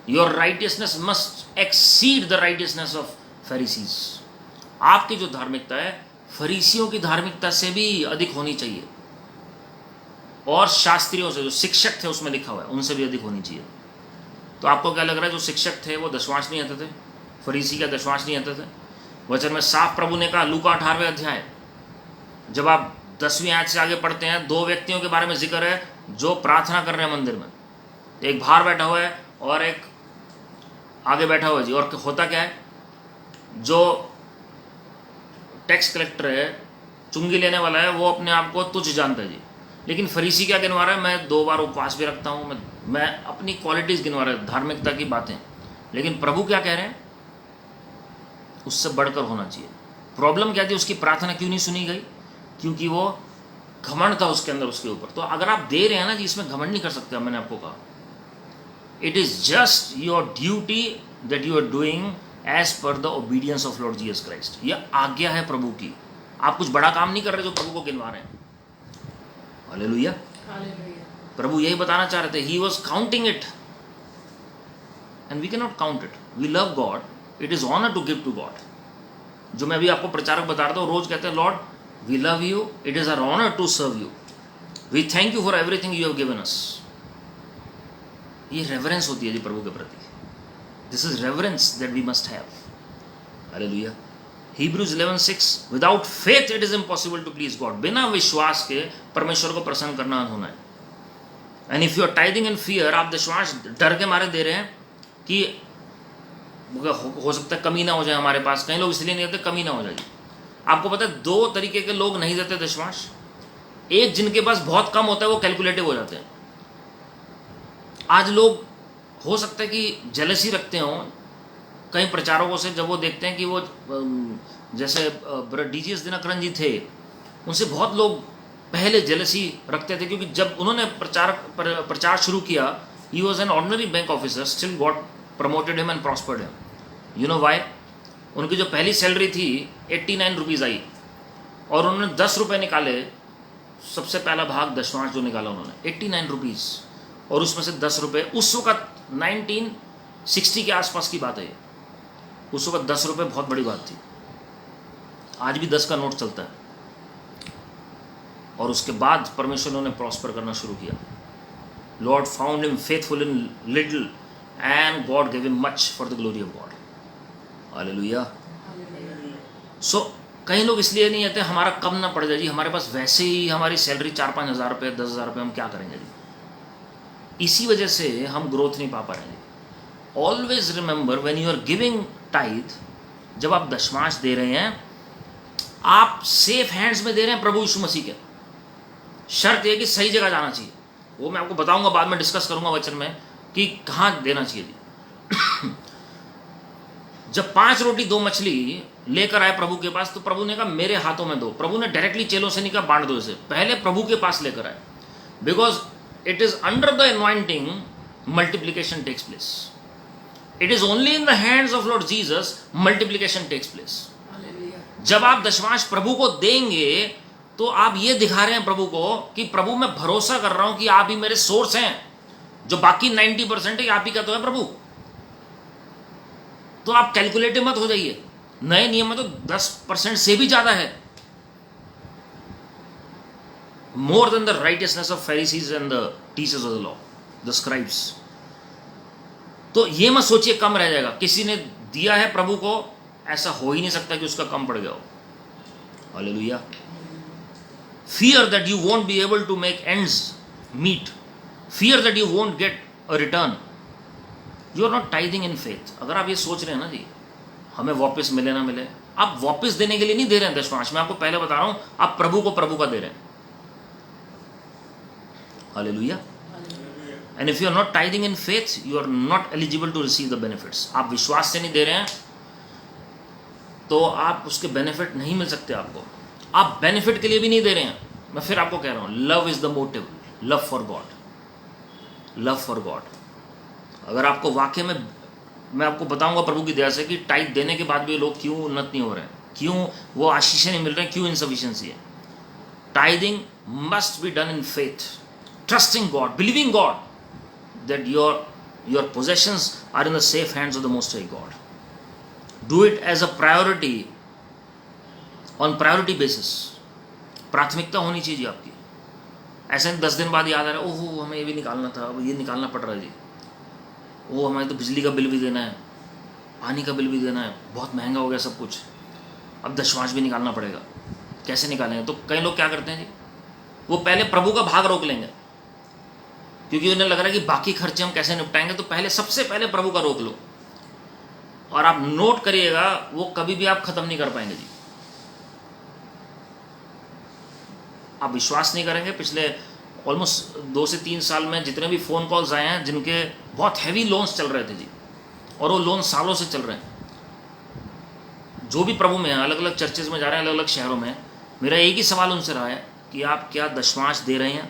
your righteousness must exceed the righteousness of Pharisees. आपकी जो धार्मिकता है फरीसियों की धार्मिकता से भी अधिक होनी चाहिए, और शास्त्रियों से, जो शिक्षक थे उसमें लिखा हुआ है, उनसे भी अधिक होनी चाहिए. तो आपको क्या लग रहा है, जो शिक्षक थे वो दशमांश नहीं आते थे? फरीसी का दशमांश नहीं आते थे? वचन में साफ प्रभु ने कहा, लूका 18वें अध्याय जब आप 10वीं आयत से आगे पढ़ते हैं, 2 व्यक्तियों के बारे में जिक्र है जो प्रार्थना कर रहे हैं मंदिर में. एक बाहर बैठा हुआ है और एक आगे बैठा हुआ है जी. और होता क्या है, जो टैक्स कलेक्टर है, चुंगी लेने वाला है, वो अपने आप को तुच्छ जानता है जी. लेकिन फरीसी क्या गिनवा रहा है, मैं 2 बार उपवास भी रखता हूँ, मैं अपनी क्वालिटीज़ गिनवा रहा है, धार्मिकता की बातें. लेकिन प्रभु क्या कह रहे हैं, उससे बढ़कर होना चाहिए. प्रॉब्लम क्या थी, उसकी प्रार्थना क्यों नहीं सुनी गई? क्योंकि वो घमंड था उसके अंदर, उसके ऊपर. तो अगर आप दे रहे हैं ना जी, इसमें घमंड नहीं कर सकते. मैंने आपको कहा, it is just your duty that you are doing as per the obedience of Lord Jesus Christ. यह आज्ञा है प्रभु की. आप कुछ बड़ा काम नहीं कर रहे जो प्रभु को गिनवा रहे हैं. हालेलुया. प्रभु यही बताना चाह रहे थे. He was counting it and we can not count it. We love God, it is honour to give to God. जो मैं अभी आपको प्रचारक बता रहा था, रोज कहते हैं, Lord we love you, it is our honour to serve you, we thank you for everything you have given us. ये रेवरेंस होती है जी प्रभु के प्रति. This is reverence that we must have. Hallelujah. Hebrews 11:6 without faith it is impossible to please God. बिना विश्वास के परमेश्वर को प्रसन्न करना होना है. And if you are tithing in fear, आप दशमांश डर के मारे दे रहे हैं कि हो सकता है कमी ना हो जाए हमारे पास. कई लोग इसलिए नहीं देते कमी ना हो जाए. आपको पता है 2 तरीके के लोग नहीं देते दशमांश. एक, जिनके पास बहुत कम होता है, वो कैलकुलेटिव हो जाते हैं. आज लोग हो सकता है कि जेलसी रखते हों कई प्रचारकों से, जब वो देखते हैं कि वो जैसे डीजीएस दिनकरन जी थे, उनसे बहुत लोग पहले जेलसी रखते थे, क्योंकि जब उन्होंने प्रचार शुरू किया, he was an ordinary bank officer, still God promoted him and prospered him. You know why? उनकी जो पहली सैलरी थी 89 रुपीज़ आई, और उन्होंने 10 रुपये निकाले. सबसे पहला भाग दशमांश जो निकाला उन्होंने 89 रुपीज़, और उसमें से 10 रुपये. उस वक्त 1960 के आसपास की बात है. उस वक्त 10 रुपये बहुत बड़ी बात थी. आज भी 10 का नोट चलता है. और उसके बाद परमेश्वर ने उन्हें प्रॉस्पर करना शुरू किया. Lord found him faithful in little and God give him much for the glory of God. Hallelujah. So कई लोग इसलिए नहीं आते, हमारा कम ना पड़ जाए जी, हमारे पास वैसे ही हमारी सैलरी 4-5 हज़ार रुपये, 10,000 रुपये, हम क्या करेंगे जी. इसी वजह से हम ग्रोथ नहीं पा रहे हैं. Always remember when you are giving tithe, जब आप दशमांश दे रहे हैं, आप सेफ हैंड्स में दे रहे हैं प्रभु यीशु मसीह के. शर्त यह कि सही जगह जाना चाहिए. वो मैं आपको बताऊंगा, बाद में डिस्कस करूंगा वचन में कि कहाँ देना चाहिए जी. जब 5 रोटी 2 मछली लेकर आए प्रभु के पास, तो प्रभु ने कहा मेरे हाथों में दो. प्रभु ने डायरेक्टली चेलों से नहीं कहा बांट दो इसे, पहले प्रभु के पास लेकर आए. Because it is under the anointing multiplication takes place. It is only in the hands of Lord Jesus multiplication takes place. जब आप दशमांश प्रभु को देंगे, तो आप ये दिखा रहे हैं प्रभु को कि प्रभु मैं भरोसा कर रहा हूं कि आप ही मेरे सोर्स हैं. जो बाकी 90% है आप ही का तो है प्रभु. तो आप कैलकुलेटिव मत हो जाइए. नए नियम में तो 10% से भी ज्यादा है. more than the righteousness of Pharisees and the teachers of the law, the scribes. तो ये मत सोचिए कम रह जाएगा, किसी ने दिया है प्रभु को, ऐसा हो ही नहीं सकता कि उसका कम पड़ गया हो. Hallelujah. Fear that you won't be able to make ends meet. Fear that you won't get a return. You are not tithing in faith. अगर आप ये सोच रहे हैं ना जी, हमें वापस मिले ना मिले, आप वापस देने के लिए नहीं दे रहे हैं दशमांश. मैं आपको पहले बता रहा हूं, आप प्रभु को प्रभु का दे रहे हैं. Hallelujah. And if you are not tithing in faith, you are not eligible to receive the benefits. आप विश्वास से नहीं दे रहे हैं तो आप उसके बेनिफिट नहीं मिल सकते आपको. आप बेनिफिट के लिए भी नहीं दे रहे हैं. मैं फिर आपको कह रहा हूं, love is the motive. Love for God. Love for God. अगर आपको वाकई में, मैं आपको बताऊंगा प्रभु की दया से कि टाइट देने के बाद भी लोग क्यों उन्नत नहीं हो रहे हैं, क्यों वो आशीषें नहीं मिल रहे हैं, क्यों इनसफिशिएंसी है. Tithing must be done in faith, trusting God, believing God that your possessions are in the safe hands of the Most High God. Do it as a priority, on priority basis. प्राथमिकता होनी चाहिए आपकी. ऐसे 10 दिन बाद याद आ रहा है, ओहो हमें ये भी निकालना था, अब ये निकालना पड़ रहा है जी. वो हमें तो बिजली का बिल भी देना है, पानी का बिल भी देना है, बहुत महंगा हो गया सब कुछ, अब दशमांश भी निकालना पड़ेगा. कैसे निकालेंगे? तो कई लोग क्या करते हैं जी, वो पहले प्रभु का भाग रोक लेंगे, क्योंकि उन्हें लग रहा है कि बाकी खर्चे हम कैसे निपटाएंगे, तो पहले सबसे पहले प्रभु का रोक लो. और आप नोट करिएगा, वो कभी भी आप खत्म नहीं कर पाएंगे जी. आप विश्वास नहीं करेंगे, पिछले ऑलमोस्ट 2 से 3 साल में जितने भी फ़ोन कॉल्स आए हैं जिनके बहुत हैवी लोन्स चल रहे थे जी, और वो लोन सालों से चल रहे हैं, जो भी प्रभु में हैं, अलग अलग चर्चेज में जा रहे हैं, अलग अलग शहरों में, मेरा एक ही सवाल उनसे रहा है कि आप क्या दशमांश दे रहे हैं?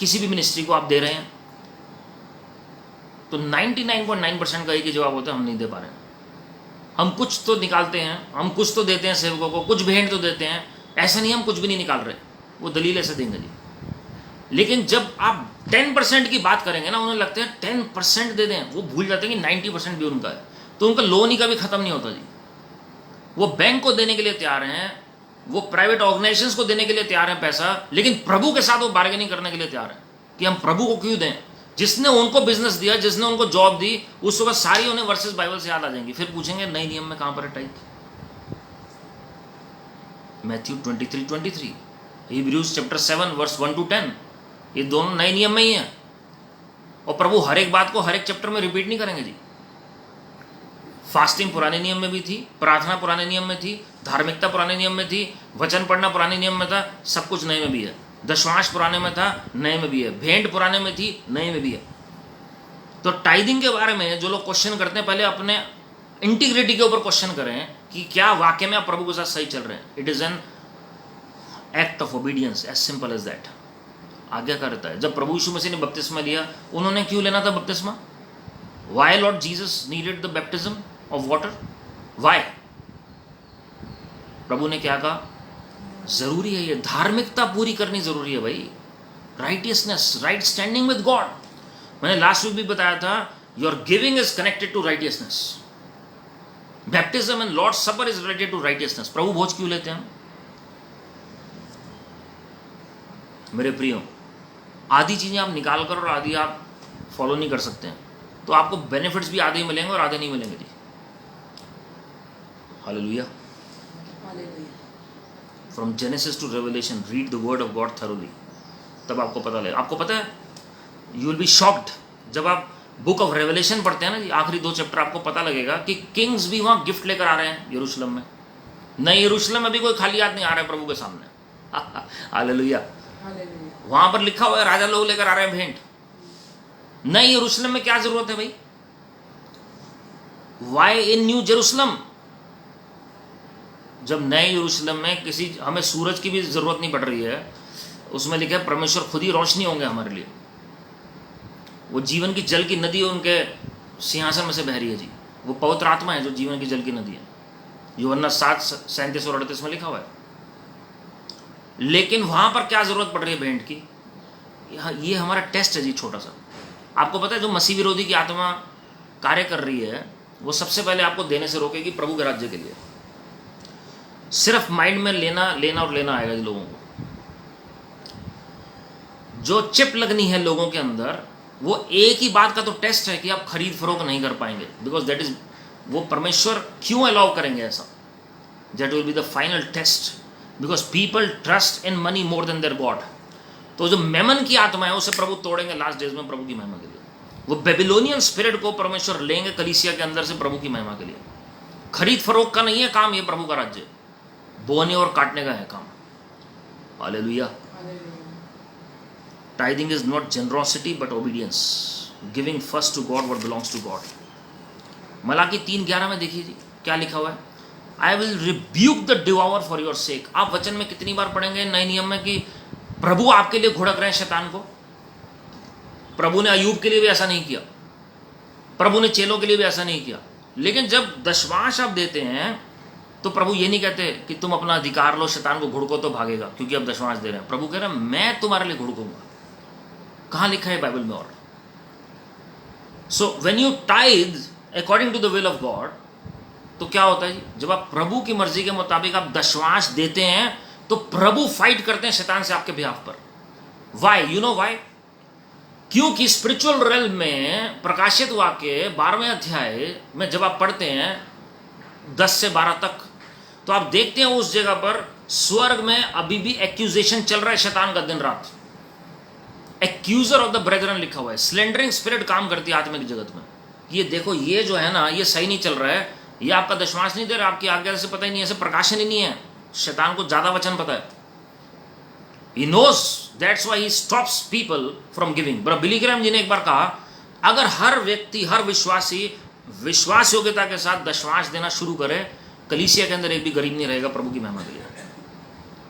किसी भी मिनिस्ट्री को आप दे रहे हैं? तो 99.9% का एक ही जवाब होता है, हम नहीं दे पा रहे हैं. हम कुछ तो निकालते हैं, हम कुछ तो देते हैं सेवकों को, कुछ भेंट तो देते हैं, ऐसा नहीं हम कुछ भी नहीं निकाल रहे. वो दलील ऐसे देंगे जी. लेकिन जब आप 10% की बात करेंगे ना, उन्हें लगता है 10% दे दें, वो भूल जाते हैं कि 90% भी उनका है. तो उनका लोन ही कभी खत्म नहीं होता जी. वो बैंक को देने के लिए तैयार हैं, वो प्राइवेट ऑर्गेनाइजेशंस को देने के लिए तैयार हैं पैसा, लेकिन प्रभु के साथ वो बार्गेनिंग करने के लिए तैयार हैं कि हम प्रभु को क्यों दें. जिसने उनको बिजनेस दिया, जिसने उनको जॉब दी, उस वक्त सारी उन्हें वर्सेस बाइबल से याद आ जाएंगी. फिर पूछेंगे नए नियम में कहां पर है type? Matthew 23:23, Hebrews chapter 7 verse 1 to 10, ये दोनों नए नियम में ही है. और प्रभु हर एक बात को हर एक चैप्टर में रिपीट नहीं करेंगे जी. फास्टिंग पुराने नियम में भी थी, प्रार्थना पुराने नियम में थी, धार्मिकता पुराने नियम में थी, वचन पढ़ना पुराने नियम में था, सब कुछ नए में भी है. दशमांश पुराने में था, नए में भी है. भेंट पुराने में थी, नए में भी है. तो टाइदिंग के बारे में जो लोग क्वेश्चन करते हैं, पहले अपने इंटीग्रिटी के ऊपर क्वेश्चन करें कि क्या वाकई में आप प्रभु के साथ सही चल रहे हैं. It is an act of obedience, as simple as that. आज्ञा करता है. जब प्रभु यीशु मसीह ने बपतिस्मा लिया, उन्होंने क्यों लेना था बपतिस्मा? Why Lord Jesus needed the baptism of water? Why? प्रभु ने क्या कहा? जरूरी है, ये धार्मिकता पूरी करनी जरूरी है भाई. Righteousness, right standing with God. मैंने लास्ट वीक भी बताया था, your giving is connected to righteousness. Baptism and Lord supper is related to righteousness. प्रभु भोज क्यों लेते हैं मेरे प्रियो? आधी चीजें आप निकाल कर और आधी आप फॉलो नहीं कर सकते हैं, तो आपको बेनिफिट्स भी आधे मिलेंगे और आधे नहीं मिलेंगे जी. Hallelujah. From Genesis to Revelation, read the word of God thoroughly, तब आपको पता लगेगा. आपको पता है, यू विल बी शॉक्ड जब आप बुक ऑफ रेवलेशन पढ़ते हैं ना जी, आखिरी 2 चैप्टर, आपको पता लगेगा कि किंग्स भी वहां गिफ्ट लेकर आ रहे हैं यरूशलेम में. नहीं, यरूशलेम में भी कोई खाली हाथ नहीं आ रहा है प्रभु के सामने. हालेलुया. वहां पर लिखा हुआ है राजा लोग लेकर आ रहे हैं भेंट. नहीं, यरूशलेम में क्या जरूरत है भाई? वाई इन न्यू जेरूशलेम? जब नए यरूशलेम में किसी, हमें सूरज की भी जरूरत नहीं पड़ रही है. उसमें लिखा है परमेश्वर खुद ही रोशनी होंगे हमारे लिए. वो जीवन की जल की नदी उनके सिंहासन में से बह रही है जी. वो पवित्र आत्मा है जो जीवन की जल की नदी है. यूहन्ना 7:37 और 38 में लिखा हुआ है. लेकिन वहां पर क्या जरूरत पड़ रही है भेंट की? ये हमारा टेस्ट है जी, छोटा सा. आपको पता है, जो मसीह विरोधी की आत्मा कार्य कर रही है, वो सबसे पहले आपको देने से रोकेगी प्रभु के राज्य के लिए. सिर्फ माइंड में लेना लेना और लेना आएगा जी लोगों को. जो चिप लगनी है लोगों के अंदर, वो एक ही बात का तो टेस्ट है कि आप खरीद फरोख्त नहीं कर पाएंगे, बिकॉज दैट इज, वो परमेश्वर क्यों अलाउ करेंगे ऐसा? That will be the final test, because people trust in money more than their God. तो जो मेमन की आत्मा है उसे प्रभु तोड़ेंगे लास्ट डेज में प्रभु की महिमा के लिए। वो बेबीलोनियन स्पिरिट को परमेश्वर लेंगे कलीसिया के अंदर से प्रभु की महिमा के लिए। खरीद फरोख्त का नहीं है काम, ये प्रभु का राज्य बोने और काटने का है काम। Hallelujah. Tithing is not generosity but obedience, giving first to God what belongs to God. Malachi 3:11 में देखिए जी क्या लिखा हुआ है, I will rebuke the devourer for your sake। आप वचन में कितनी बार पढ़ेंगे नए नियम में कि प्रभु आपके लिए घुड़क रहे हैं शैतान को। प्रभु ने अयूब के लिए भी ऐसा नहीं किया, प्रभु ने चेलों के लिए भी ऐसा नहीं किया। लेकिन जब दशमांश आप देते हैं तो प्रभु ये नहीं कहते कि तुम अपना अधिकार लो, शैतान को घुड़को तो भागेगा क्योंकि अब दशमांश दे रहे हैं। प्रभु कह रहे हैं मैं तुम्हारे लिए घुड़कूंगा। कहां लिखा है बाइबल में? और so when you tithe according to the will of God, तो क्या होता है जी? जब आप प्रभु की मर्जी के मुताबिक आप दशमांश देते हैं तो प्रभु फाइट करते हैं शैतान से आपके बिहाफ पर। वाई? You know why? क्योंकि स्पिरिचुअल रेल्म में प्रकाशित वाक्य 12वें अध्याय में जब आप पढ़ते हैं 10 से 12 तक, तो आप देखते हैं उस जगह पर स्वर्ग में अभी भी एक्यूजेशन चल रहा है शैतान का दिन रात। एक्यूजर ऑफ द ब्रेदरन लिखा हुआ है। स्लेंडरिंग स्पिरिट काम करती है आत्मिक जगत में। ये देखो, ये जो है ना, ये सही नहीं चल रहा है, ये आपका दशमांश नहीं दे रहा, आपकी आज्ञा से पता ही नहीं है, ऐसे प्रकाशन ही नहीं है। शैतान को ज्यादा वचन पता है। He knows, that's why he stops people from giving। Billy Graham ji ने एक बार कहा, अगर हर व्यक्ति, हर विश्वासी विश्वास योग्यता के साथ दशमांश देना शुरू करे, कलीसिया के अंदर एक भी गरीब नहीं रहेगा प्रभु की महिमा के लिए।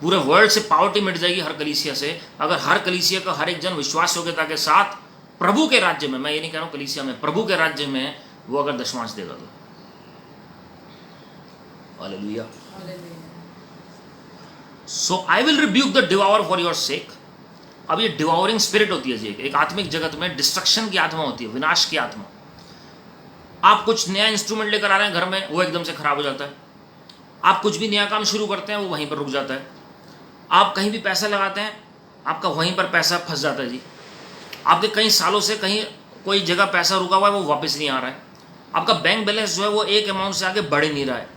पूरे वर्ल्ड से पॉवर्टी मिट जाएगी हर कलीसिया से, अगर हर कलीसिया का हर एक जन विश्वास योग्यता के साथ प्रभु के राज्य में, मैं ये नहीं कह रहा हूं कलीसिया में, प्रभु के राज्य में वो अगर दशमांश देगा तो। Hallelujah. So I will rebuke the devour for your sake. अब ये डिवावरिंग स्पिरिट होती है जी, एक आत्मिक जगत में डिस्ट्रक्शन की आत्मा होती है, विनाश की आत्मा। आप कुछ नया इंस्ट्रूमेंट लेकर आ रहे हैं घर में, वो एकदम से खराब हो जाता है। आप कुछ भी नया काम शुरू करते हैं, वो वहीं पर रुक जाता है। आप कहीं भी पैसा लगाते हैं, आपका वहीं पर पैसा फंस जाता है जी। आपके कई सालों से कहीं कोई जगह पैसा रुका हुआ है, वो वापस नहीं आ रहा है। आपका बैंक बैलेंस जो है वो एक अमाउंट से आगे बढ़ नहीं रहा है।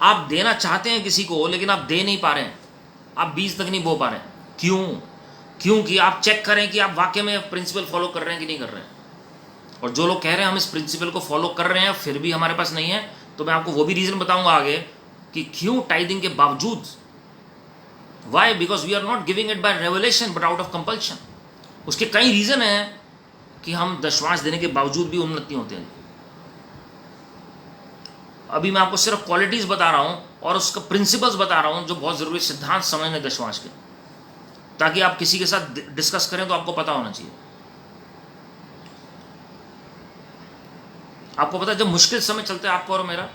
आप देना चाहते हैं किसी को, लेकिन आप दे नहीं पा रहे हैं, आप बीज तक नहीं बो पा रहे हैं। क्यों? क्योंकि आप चेक करें कि आप वाकई में प्रिंसिपल फॉलो कर रहे हैं कि नहीं कर रहे हैं। और जो लोग कह रहे हैं हम इस प्रिंसिपल को फॉलो कर रहे हैं फिर भी हमारे पास नहीं है, तो मैं आपको वो भी रीजन बताऊंगा आगे कि क्यों टाइदिंग के बावजूद। Why? Because we are not giving it by revelation but out of compulsion. उसके कई रीजन हैं कि हम दशमांश देने के बावजूद भी उन्नत नहीं होते हैं। अभी मैं आपको सिर्फ क्वालिटीज बता रहा हूं और उसका प्रिंसिपल्स बता रहा हूं जो बहुत जरूरी सिद्धांत समझने दशमांश के, ताकि आप किसी के साथ डिस्कस करें तो आपको पता होना चाहिए। आपको पता है जब मुश्किल समय चलता है आपको और मेरा,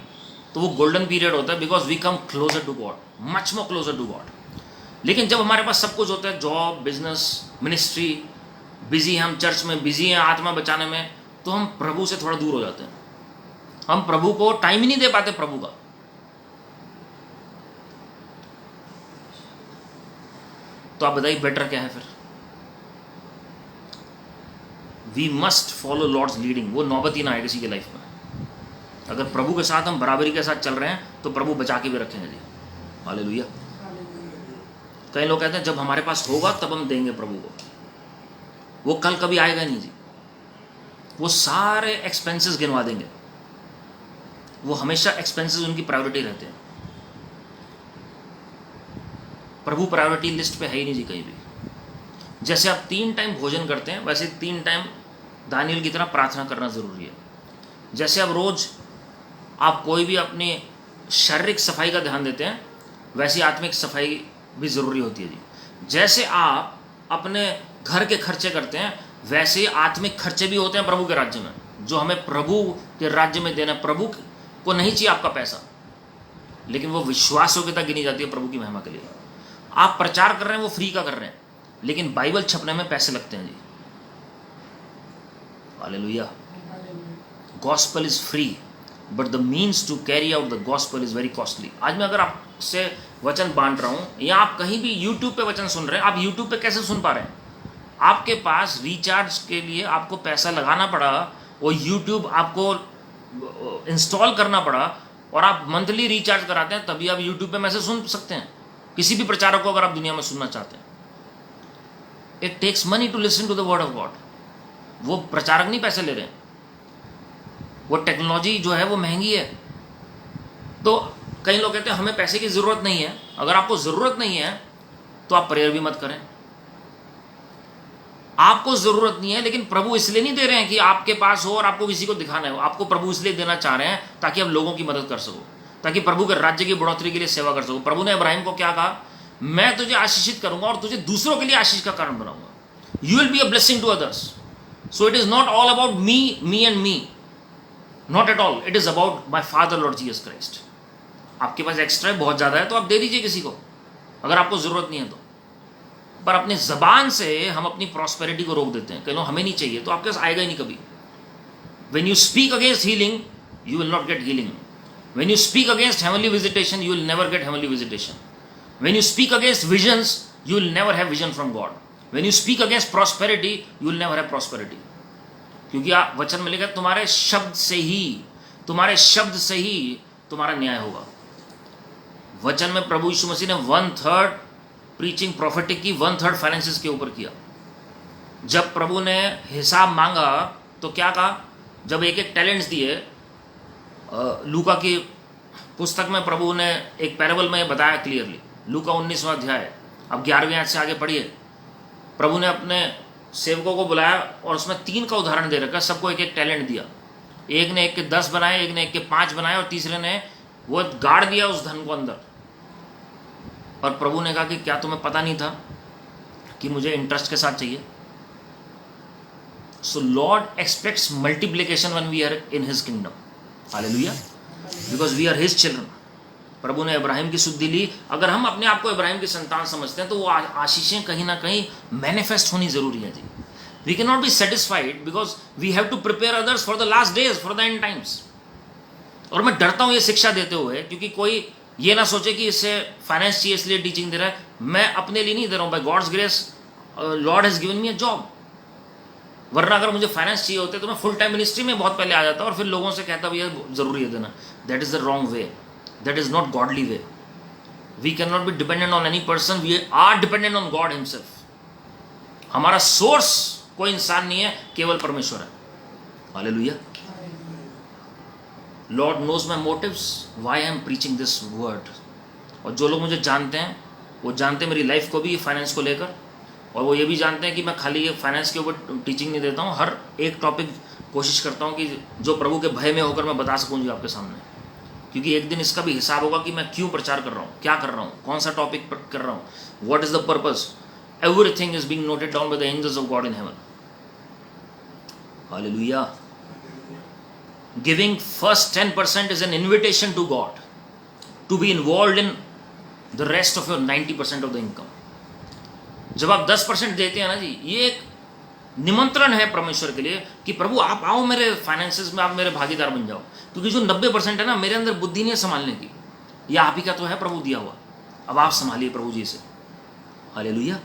तो वो गोल्डन पीरियड होता है, because we come closer to God, much more closer to God. लेकिन जब हमारे पास सब कुछ होता है, जॉब, बिजनेस, मिनिस्ट्री, बिजी हैं हम, चर्च में बिजी हैं आत्मा बचाने में, तो हम प्रभु से थोड़ा दूर हो जाते हैं। हम प्रभु को टाइम ही नहीं दे पाते प्रभु का। तो आप बताइए बेटर क्या है फिर? We must follow Lord's leading. वो नौबत ही ना आए किसी के लाइफ में। अगर प्रभु के साथ हम बराबरी के साथ चल रहे हैं तो प्रभु बचा के भी रखेंगे जी। हालेलुया। कई लोग कहते हैं जब हमारे पास होगा तब हम देंगे प्रभु को। वो कल कभी आएगा नहीं जी। वो सारे एक्सपेंसेस गिनवा देंगे। वो हमेशा एक्सपेंसेस उनकी प्रायोरिटी रहते हैं। प्रभु प्रायोरिटी लिस्ट पे है ही नहीं जी कहीं भी। जैसे आप 3 टाइम भोजन करते हैं, वैसे 3 टाइम दानियल की तरह प्रार्थना करना जरूरी है। जैसे आप रोज आप कोई भी अपनी शारीरिक सफाई का ध्यान देते हैं, वैसी आत्मिक सफाई भी जरूरी होती है जी। जैसे आप अपने घर के खर्चे करते हैं, वैसे ही आत्मिक खर्चे भी होते हैं प्रभु के राज्य में, जो हमें प्रभु के राज्य में देना। प्रभु को नहीं चाहिए आपका पैसा, लेकिन वो विश्वास योग्यता गिनी जाती है प्रभु की महिमा के लिए। आप प्रचार कर रहे हैं, वो फ्री का कर रहे हैं, लेकिन बाइबल छपने में पैसे लगते हैं जी। Hallelujah. Gospel is free but the means to carry out the gospel is very costly. आज मैं अगर आपसे वचन बांट रहा हूं, या आप कहीं भी यूट्यूब पे वचन सुन रहे हैं, आप यूट्यूब पे कैसे सुन पा रहे हैं? आपके पास रिचार्ज के लिए आपको पैसा लगाना पड़ा, वो यूट्यूब आपको इंस्टॉल करना पड़ा, और आप मंथली रिचार्ज कराते हैं तभी आप यूट्यूब पे मैसेज सुन सकते हैं किसी भी प्रचारक को, अगर आप दुनिया में सुनना चाहते हैं। It takes money to listen to the word of God. वो प्रचारक नहीं पैसे ले रहे हैं, वो टेक्नोलॉजी जो है वो महंगी है। तो कई लोग कहते हैं हमें पैसे की जरूरत नहीं है। अगर आपको जरूरत नहीं है तो आप प्रेयर भी मत करें। आपको जरूरत नहीं है, लेकिन प्रभु इसलिए नहीं दे रहे हैं कि आपके पास हो और आपको किसी को दिखाना है। आपको प्रभु इसलिए देना चाह रहे हैं ताकि आप लोगों की मदद कर सको, ताकि प्रभु के राज्य की बढ़ोतरी के लिए सेवा कर सको। प्रभु ने इब्राहिम को क्या कहा? मैं तुझे आशीषित करूंगा और तुझे दूसरों के लिए आशीष का कारण बनाऊंगा। You will be a blessing to others. So it is not all about me and me, not at all. It is about my father Lord Jesus Christ. आपके पास एक्स्ट्रा बहुत ज्यादा है तो आप दे दीजिए किसी को, अगर आपको जरूरत नहीं है तो। पर अपनी जबान से हम अपनी प्रॉस्पेरिटी को रोक देते हैं, कहना हमें नहीं चाहिए, तो आपके पास आएगा ही नहीं कभी। When you speak against healing, you will not get healing. When you speak against heavenly visitation, you will never get heavenly visitation. When you speak against visions, you will never have vision from God. When you speak against prosperity, you will never have prosperity. क्योंकि आप वचन में लिखा तुम्हारे शब्द से ही तुम्हारा न्याय होगा। वचन में प्रभु यीशु मसीह ने 1/3 प्रीचिंग प्रोफेटिक की, 1/3 फाइनेंसेस के ऊपर किया। जब प्रभु ने हिसाब मांगा तो क्या कहा? जब एक एक टैलेंट्स दिए, लूका की पुस्तक में प्रभु ने एक पैराबल में बताया क्लियरली, लूका 19वां अध्याय, अब 11वें आयत से आगे पढ़िए। प्रभु ने अपने सेवकों को बुलाया और उसमें 3 का उदाहरण दे रखा, सबको एक एक टैलेंट दिया। एक ने एक के 10 बनाए, एक ने एक के 5 बनाए, और तीसरे ने वो गाड़ दिया उस धन को अंदर। और प्रभु ने कहा कि क्या तुम्हें पता नहीं था कि मुझे इंटरेस्ट के साथ चाहिए? So Lord expects multiplication when we are in his kingdom. Hallelujah, because we are his children. प्रभु ने इब्राहिम की शुद्धि ली। अगर हम अपने आप को इब्राहिम की संतान समझते हैं तो वो आशीषें कहीं ना कहीं मैनिफेस्ट होनी जरूरी है जी। We can not be satisfied because we have to prepare others for the last days, for the end times. और मैं डरता हूं ये शिक्षा देते हुए, क्योंकि कोई ये ना सोचे कि इससे फाइनेंस चाहिए इसलिए टीचिंग दे रहा है। मैं अपने लिए नहीं दे रहा हूं, by God's grace Lord has given me a job. वरना अगर मुझे फाइनेंस चाहिए होते तो मैं फुल टाइम मिनिस्ट्री में बहुत पहले आ जाता और फिर लोगों से कहता भैया जरूरी है देना। That is the wrong way, that is not godly way. We can not be dependent on any person, we are dependent on God himself. हमारा सोर्स कोई इंसान नहीं है, केवल परमेश्वर है। Hallelujah. Lord knows my motives, why I am preaching this word. और जो लोग मुझे जानते हैं वो जानते हैं मेरी लाइफ को भी फाइनेंस को लेकर, और वो ये भी जानते हैं कि मैं खाली ये फाइनेंस के ऊपर टीचिंग नहीं देता हूँ। हर एक टॉपिक कोशिश करता हूँ कि जो प्रभु के भय में होकर मैं बता सकूँ जी आपके सामने, क्योंकि एक दिन इसका भी हिसाब होगा कि मैं क्यों प्रचार कर रहा हूँ, क्या कर रहा हूँ, कौन सा टॉपिक कर रहा हूँ, what is the purpose. Everything is being noted down by the angels of God in heaven. Hallelujah. Giving first 10% is an invitation to God to be involved in the rest of your 90% of the income. जब आप 10% देते हैं ना जी, ये एक निमंत्रण है परमेश्वर के लिए कि प्रभु आप आओ मेरे फाइनेंसेस में, आप मेरे भागीदार बन जाओ। क्योंकि जो 90% है ना, मेरे अंदर बुद्धि नहीं है संभालने की, ये आप ही का तो है प्रभु दिया हुआ। अब आप संभालिए प्रभु जी से। हालेलुया।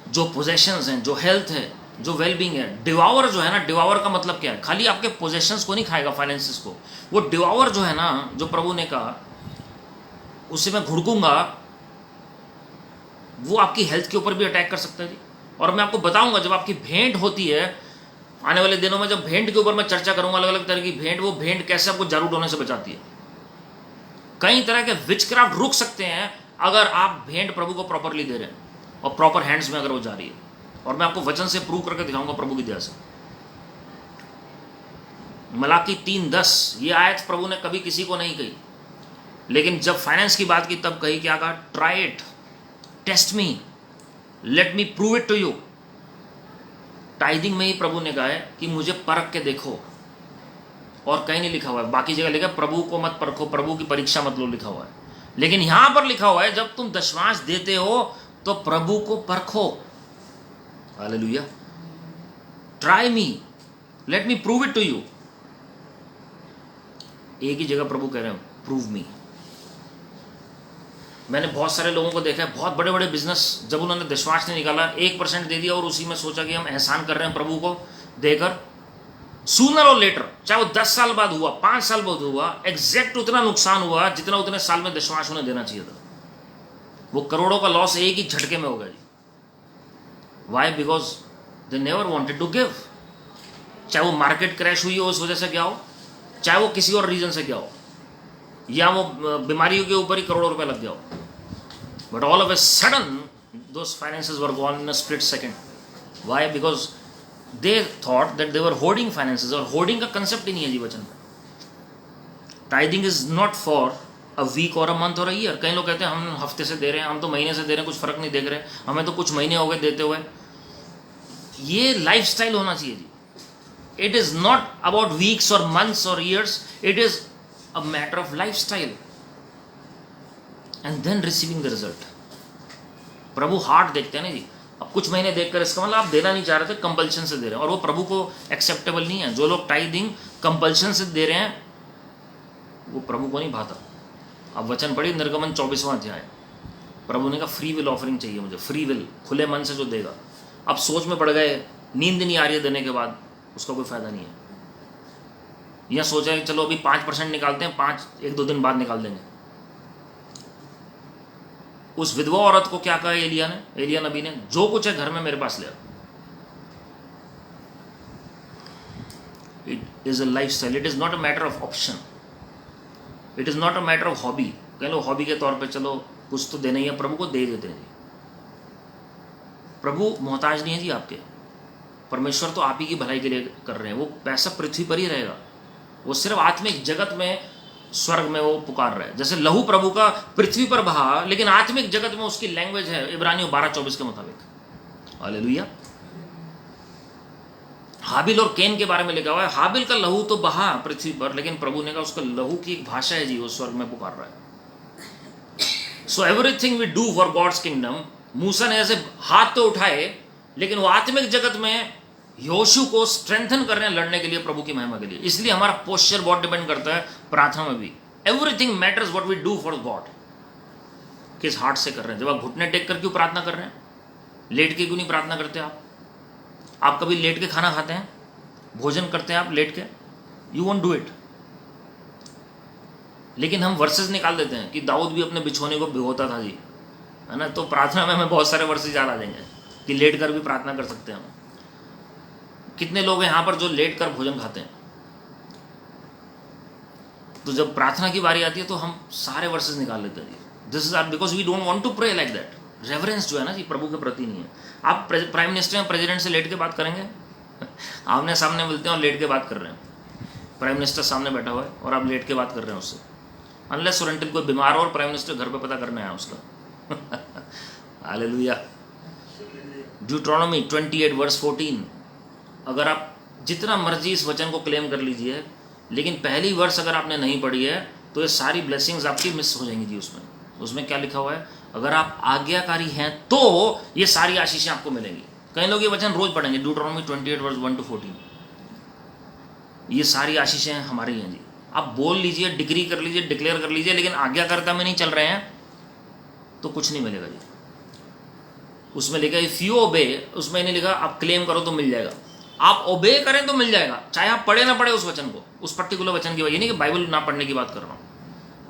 जो पोजेशंस हैं, जो हेल्थ है, जो वेलबींग है, डिवावर जो है ना, डिवावर का मतलब क्या है? खाली आपके पोजेशंस को नहीं खाएगा, फाइनेंसेस को। वो डिवावर जो है ना, जो प्रभु ने कहा उसे मैं घुड़कूंगा, वो आपकी हेल्थ के ऊपर भी अटैक कर सकता है जी। और मैं आपको बताऊंगा, जब आपकी भेंट होती है आने वाले दिनों में, जब भेंट के ऊपर मैं चर्चा करूंगा, अलग अलग तरह की भेंट, वो भेंट कैसे आपको जारूट होने से बचाती है। कई तरह के विचक्राफ्ट रुक सकते हैं अगर आप भेंट प्रभु को प्रॉपरली दे रहे हैं और प्रॉपर हैंड्स में अगर वो जा रही है। और मैं आपको वचन से प्रूव करके दिखाऊंगा प्रभु की दया से। मलाकी 3:10 ये आयत प्रभु ने कभी किसी को नहीं कही, लेकिन जब फाइनेंस की बात की तब कही। क्या कहा? Try it, test me, let me prove it to you. Tithing में ही प्रभु ने कहा है कि मुझे परख के देखो, और कहीं नहीं लिखा हुआ है। बाकी जगह लिखा है प्रभु को मत परखो, प्रभु की परीक्षा मत लो, लिखा हुआ है। लेकिन यहां पर लिखा हुआ है जब तुम दशमांश देते हो तो प्रभु को परखो। Hallelujah. Try me, let me prove it to you. एक ही जगह प्रभु कह रहे हैं प्रूव मी। मैंने बहुत सारे लोगों को देखा है, बहुत बड़े बड़े बिजनेस, जब उन्होंने विश्वास नहीं निकाला, 1% दे दिया और उसी में सोचा कि हम एहसान कर रहे हैं प्रभु को देकर, सूनर और लेटर, चाहे वो 10 साल बाद हुआ, 5 साल बाद हुआ, एग्जैक्ट उतना नुकसान हुआ जितना उतने साल में विश्वास उन्हें देना चाहिए था। वो करोड़ों का लॉस एक ही झटके में हो गया जी। Why? Because they never wanted to give. चाहे वो मार्केट क्रैश हुई हो उस वजह से क्या हो, चाहे वो किसी और रीजन से क्या हो, या वो बीमारियों के ऊपर ही करोड़ों रुपए लग गया हो, but all of a sudden those finances were gone in a split second. Why? Because they thought that they were hoarding finances, और होर्डिंग का कंसेप्ट ही नहीं है जी वचन में। Tithing is not for a week और अ मंथ और अ ईयर। कई लोग कहते हैं हम हफ्ते से दे रहे हैं, हम तो महीने से दे रहे हैं, कुछ फर्क नहीं देख रहे, हमें तो कुछ महीने हो गए देते हुए। ये लाइफस्टाइल होना चाहिए जी। It is not about weeks और मंथ्स और years, it is a matter of lifestyle and then receiving the result. प्रभु हार्ट देखते हैं ना जी। अब कुछ महीने देखकर इसका मतलब आप देना नहीं चाह रहे थे, कंपल्शन से दे रहे हैं, और वो प्रभु को एक्सेप्टेबल नहीं है। जो लोग टाइदिंग कंपल्शन से दे रहे हैं वो प्रभु को नहीं भाता। अब वचन पढ़ी निर्गमन 24वां अध्याय, प्रभु ने कहा फ्री विल ऑफरिंग चाहिए मुझे, फ्री विल, खुले मन से जो देगा। अब सोच में पड़ गए, नींद नहीं आ रही है देने के बाद, उसका कोई फायदा नहीं है। या सोचा कि चलो अभी 5% निकालते हैं, 1-2 दिन बाद निकाल देंगे। उस विधवा औरत को क्या कहा एलिया नबी ने, जो कुछ है घर में मेरे पास ले आओ। It is a life style, it is not a matter of option, it is not a matter of hobby. कह लो हॉबी के तौर पे चलो कुछ तो देना ही है, प्रभु को दे देते हैं जी। प्रभु मोहताज नहीं है जी आपके, परमेश्वर तो आप ही की भलाई के लिए कर रहे हैं। वो पैसा पृथ्वी पर ही रहेगा, वो सिर्फ आत्मिक जगत में, स्वर्ग में वो पुकार रहा है। जैसे लहू प्रभु का पृथ्वी पर बहा, लेकिन आत्मिक जगत में उसकी लैंग्वेज है इब्रानियों 12:24 के मुताबिक। हालेलुया। हाबिल और केन के बारे में लिखा हुआ है, हाबिल का लहू तो बहा पृथ्वी पर, लेकिन प्रभु ने कहा उसका लहू की एक भाषा है जी, वो स्वर्ग में पुकार रहा है। So everything we do for God's kingdom. मूसा ने ऐसे हाथ तो उठाए, लेकिन वो आत्मिक जगत में योशु को स्ट्रेंथन कर रहे हैं लड़ने के लिए, प्रभु की महिमा के लिए। इसलिए हमारा पोस्चर बहुत डिपेंड करता है प्रार्थना में भी। Everything matters what we do for God. किस हार्ट से कर रहे हैं। जब आप घुटने टेक कर क्यों प्रार्थना कर रहे हैं, लेट के क्यों नहीं प्रार्थना करते आप कभी लेट के खाना खाते हैं, भोजन करते हैं आप लेट के? You won't do it. लेकिन हम वर्सेस निकाल देते हैं कि दाऊद भी अपने बिछोने को भिगोता था जी, है ना। तो प्रार्थना में हमें बहुत सारे वर्सेस याद आ जाएंगे कि लेट कर भी प्रार्थना कर सकते हैं हम। कितने लोग हैं यहाँ पर जो लेट कर भोजन खाते हैं? तो जब प्रार्थना की बारी आती है तो हम सारे वर्सेस निकाल लेते हैं जी। This is because we don't want to pray like that. Reverence जो है ना जी प्रभु के प्रति नहीं है। आप प्राइम मिनिस्टर या प्रेसिडेंट से लेट के बात करेंगे? आमने सामने मिलते हैं और लेट के बात कर रहे हैं, प्राइम मिनिस्टर सामने बैठा हुआ है और आप लेट के बात कर रहे हैं उससे। अनलेस और अनटिल कोई बीमार हो और प्राइम मिनिस्टर घर पे पता करने आया उसका। हालेलुया। ड्यूट्रोनोमी 28:14। अगर आप जितना मर्जी इस वचन को क्लेम कर लीजिए, लेकिन पहली वर्ष अगर आपने नहीं पढ़ी है तो ये सारी ब्लेसिंग्स आपकी मिस हो जाएंगी जी। उसमें क्या लिखा हुआ है? अगर आप आज्ञाकारी हैं तो ये सारी आशीषें आपको मिलेंगी। कई लोग ये वचन रोज पढ़ेंगे, ड्यूट्रोनोमी 28:1-14। ये सारी आशीषें हमारी हैं जी। आप बोल लीजिए, डिग्री कर लीजिए, डिक्लेयर कर लीजिए, लेकिन आज्ञाकारिता में नहीं चल रहे हैं तो कुछ नहीं मिलेगा जी। उसमें लिखा इफ यू ओबे, उसमें नहीं लिखा आप क्लेम करो तो मिल जाएगा। आप ओबे करें तो मिल जाएगा, चाहे आप पढ़े ना पढ़े उस वचन को, उस पर्टिकुलर वचन की वजह नहीं कि बाइबल ना पढ़ने की बात कर रहा हूँ।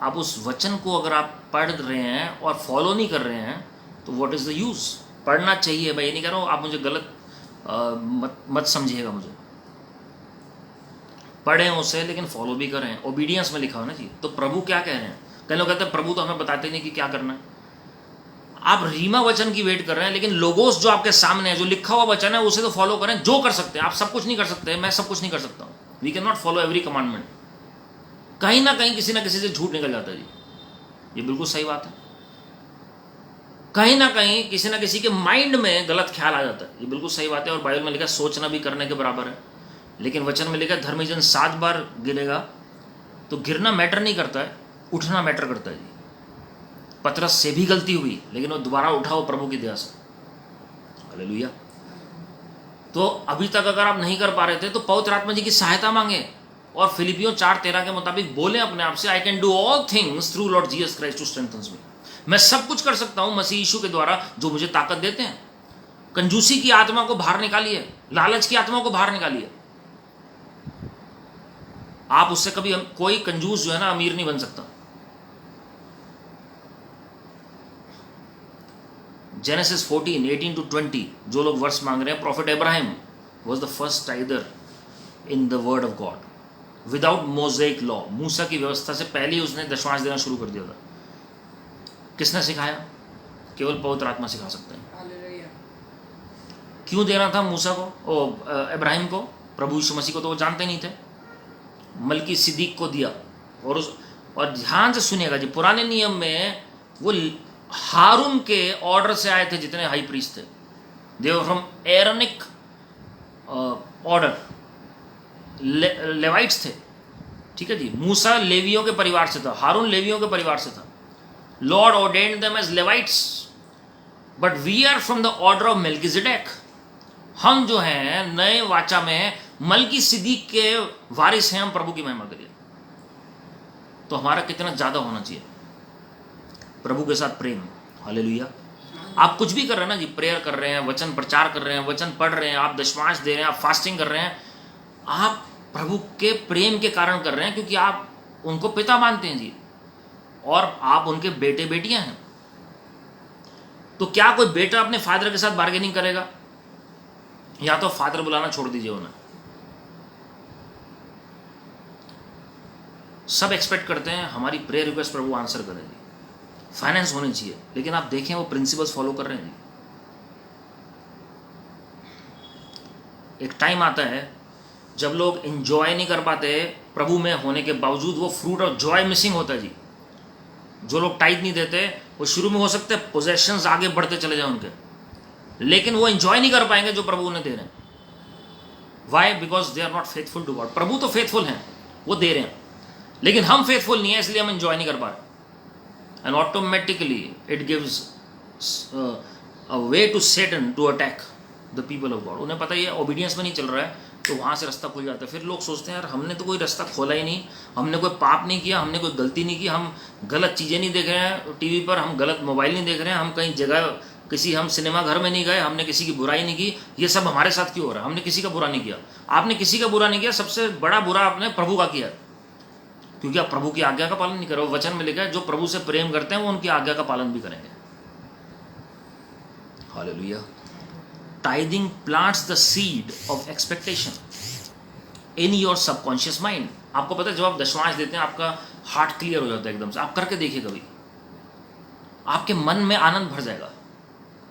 आप उस वचन को अगर आप पढ़ रहे हैं और फॉलो नहीं कर रहे हैं तो व्हाट इज द यूज? पढ़ना चाहिए, मैं ये नहीं कह रहा हूँ, आप मुझे गलत मत समझिएगा मुझे। पढ़ें उसे लेकिन फॉलो भी करें। ओबीडियंस में लिखा हो ना जी। तो प्रभु क्या कह रहे हैं? कई लोग कहते हैं प्रभु तो हमें बताते नहीं कि क्या करना है। आप रीमा वचन की वेट कर रहे हैं, लेकिन लोगोस जो आपके सामने है, जो लिखा हुआ वचन है, उसे तो फॉलो करें। जो कर सकते हैं, आप सब कुछ नहीं कर सकते, मैं सब कुछ नहीं कर सकता हूँ। We can not follow every commandment. कहीं ना कहीं किसी ना किसी से झूठ निकल जाता है जी, ये बिल्कुल सही बात है। कहीं ना कहीं किसी ना किसी के माइंड में गलत ख्याल आ जाता है, ये बिल्कुल सही बात है। और बाइबल में लिखा सोचना भी करने के बराबर है। लेकिन वचन में लिखा धर्मी जन 7 बार गिरेगा। तो गिरना मैटर नहीं करता है, उठना मैटर करता है जी। पतरस से भी गलती हुई, लेकिन वो दोबारा उठा वो प्रभु की दया से। हालेलुया। तो अभी तक अगर आप नहीं कर पा रहे थे तो पवित्र आत्मा जी की सहायता मांगे और फिलिपियों 4:13 के मुताबिक बोले अपने आप से, I can do all things through Lord Jesus Christ who strengthens me. मैं सब कुछ कर सकता हूं मसीह यीशु के द्वारा जो मुझे ताकत देते हैं। कंजूसी की आत्मा को बाहर निकालिए, लालच की आत्मा को बाहर निकालिए। आप उससे कभी, कोई कंजूस जो है ना अमीर नहीं बन सकता। जेनेसिस 14:18-20 जो लोग वर्ष मांग रहे हैं, profit Abraham was the first tither in the word of God without Mosaic law। मूसा की व्यवस्था से पहले ही उसने दशमांश देना शुरू कर दिया था। किसने सिखाया? केवल पवित्र आत्मा सिखा सकते हैं। क्यों देना था मूसा को, इब्राहिम को? प्रभु यीशु मसीह को तो वो जानते नहीं थे। मलकी सिद्दीक को दिया। और ध्यान से सुनिएगा जी, पुराने नियम में वो हारून के ऑर्डर से आए थे जितने हाई प्रीस्ट थे, दे वर फ्रॉम एरोनिक ऑर्डर, लेवाइट्स थे। ठीक है जी, मूसा लेवियों के परिवार से था, हारून लेवियों के परिवार से था। Lord ordained them as Levites, but we are from the order of Melchizedek. हम जो हैं नए वाचा में मलकी सिद्दीक के वारिस हैं हम प्रभु की महिमा के लिए। तो हमारा कितना ज्यादा होना चाहिए प्रभु के साथ प्रेम। हालेलुया। आप कुछ भी कर रहे हैं ना जी, प्रेयर कर रहे हैं, वचन प्रचार कर रहे हैं, वचन पढ़ रहे हैं, आप दशमांश दे रहे हैं, आप फास्टिंग कर रहे हैं, आप प्रभु के प्रेम के कारण कर रहे हैं, क्योंकि आप उनको पिता मानते हैं जी, और आप उनके बेटे बेटियां हैं। तो क्या कोई बेटा अपने फादर के साथ बार्गेनिंग करेगा? या तो फादर बुलाना छोड़ दीजिए उन्हें। सब एक्सपेक्ट करते हैं हमारी प्रेयर रिक्वेस्ट प्रभु आंसर करेंगे, फाइनेंस होनी चाहिए, लेकिन आप देखें वो प्रिंसिपल्स फॉलो कर रहे हैं जी। एक टाइम आता है जब लोग एंजॉय नहीं कर पाते प्रभु में होने के बावजूद, वो फ्रूट ऑफ जॉय मिसिंग होता है जी। जो लोग टाइट नहीं देते, वो शुरू में हो सकते हैं पोजेशंस आगे बढ़ते चले जाए उनके, लेकिन वो एंजॉय नहीं कर पाएंगे जो प्रभु उन्हें दे रहे हैं। Why? Because they are not faithful to God. प्रभु तो फेथफुल हैं, वो दे रहे हैं, लेकिन हम फेथफुल नहीं है, इसलिए हम एंजॉय नहीं कर पा रहे। And automatically it gives a way to Satan to attack the people of God. उन्हें पता ही है ओबीडियंस में नहीं चल रहा है, तो वहाँ से रास्ता खुल जाता है। फिर लोग सोचते हैं यार हमने तो कोई रास्ता खोला ही नहीं, हमने कोई पाप नहीं किया, हमने कोई गलती नहीं की, हम गलत चीज़ें नहीं देख रहे हैं टीवी पर, हम गलत मोबाइल नहीं देख रहे हैं, हम कहीं जगह किसी हम सिनेमा घर में नहीं गए, हमने किसी की बुराई नहीं की, ये सब हमारे साथ क्यों हो रहा है? हमने किसी का बुरा नहीं किया। आपने किसी का बुरा नहीं किया, सबसे बड़ा बुरा आपने प्रभु का किया, क्योंकि आप प्रभु की आज्ञा का पालन नहीं कर रहे हो। वचन में लिखा है जो प्रभु से प्रेम करते हैं वो उनकी आज्ञा का पालन भी करेंगे। Hallelujah. Tithing plants the seed of expectation in your subconscious mind. आपको पता है जब आप दशमांश देते हैं आपका हार्ट क्लियर हो जाता है एकदम से। आप करके देखिए कभी, आपके मन में आनंद भर जाएगा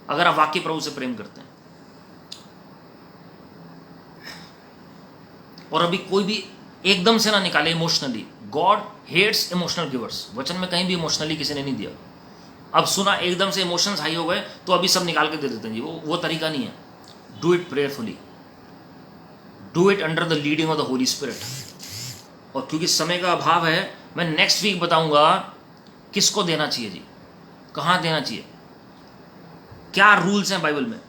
अगर आप वाकई प्रभु से प्रेम करते हैं। और अभी कोई भी एकदम से ना निकाले emotionally. God hates emotional givers. वचन में कहीं भी इमोशनली किसी ने नहीं दिया। अब सुना एकदम से इमोशंस हाई हो गए तो अभी सब निकाल के दे देते हैं जी, वो तरीका नहीं है। Do it prayerfully, do it under the leading of the Holy Spirit. और क्योंकि समय का अभाव है, मैं नेक्स्ट वीक बताऊंगा किसको देना चाहिए जी, कहां देना चाहिए, क्या रूल्स हैं बाइबल में।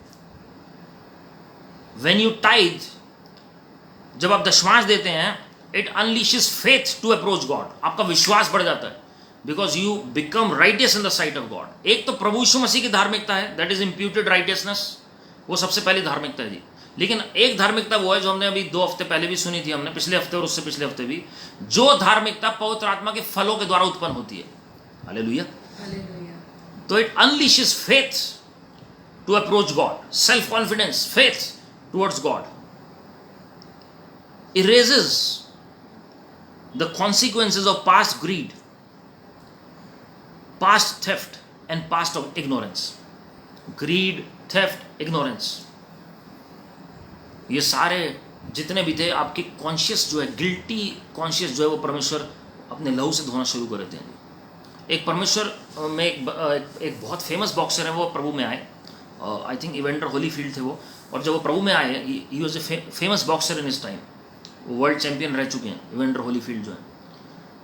व्हेन यू टाइथ, जब आप दशमांश देते हैं, it unleashes faith to approach God. आपका विश्वास बढ़ जाता है, because you become righteous in the sight of God. एक तो प्रभु यीशु मसीह की धार्मिकता है, दैट इज इंप्यूटेड राइटियसनेस, वो सबसे पहली धार्मिकता है जी। लेकिन एक धार्मिकता वो है जो हमने अभी 2 हफ्ते पहले भी सुनी थी, हमने पिछले हफ्ते और उससे पिछले हफ्ते भी, जो धार्मिकता पवित्र आत्मा के फलों के द्वारा उत्पन्न होती है। हालेलुया। तो it unleashes faith to approach God, self confidence, faith towards God, erases the consequences of past greed, past theft and past of ignorance. Greed, theft, ignorance, ये सारे जितने भी थे आपके कॉन्शियस जो है, गिल्टी कॉन्शियस जो है, वो परमेश्वर अपने लहू से धोना शुरू कर देते हैं। एक परमेश्वर में एक बहुत फेमस बॉक्सर है, वो प्रभु में आए, आई थिंक इवेंटर होलीफील्ड थे वो, और जब वो प्रभु में आए, he was a famous boxer in his time, world champion रह चुके हैं, इवेंटर होलीफील्ड जो है।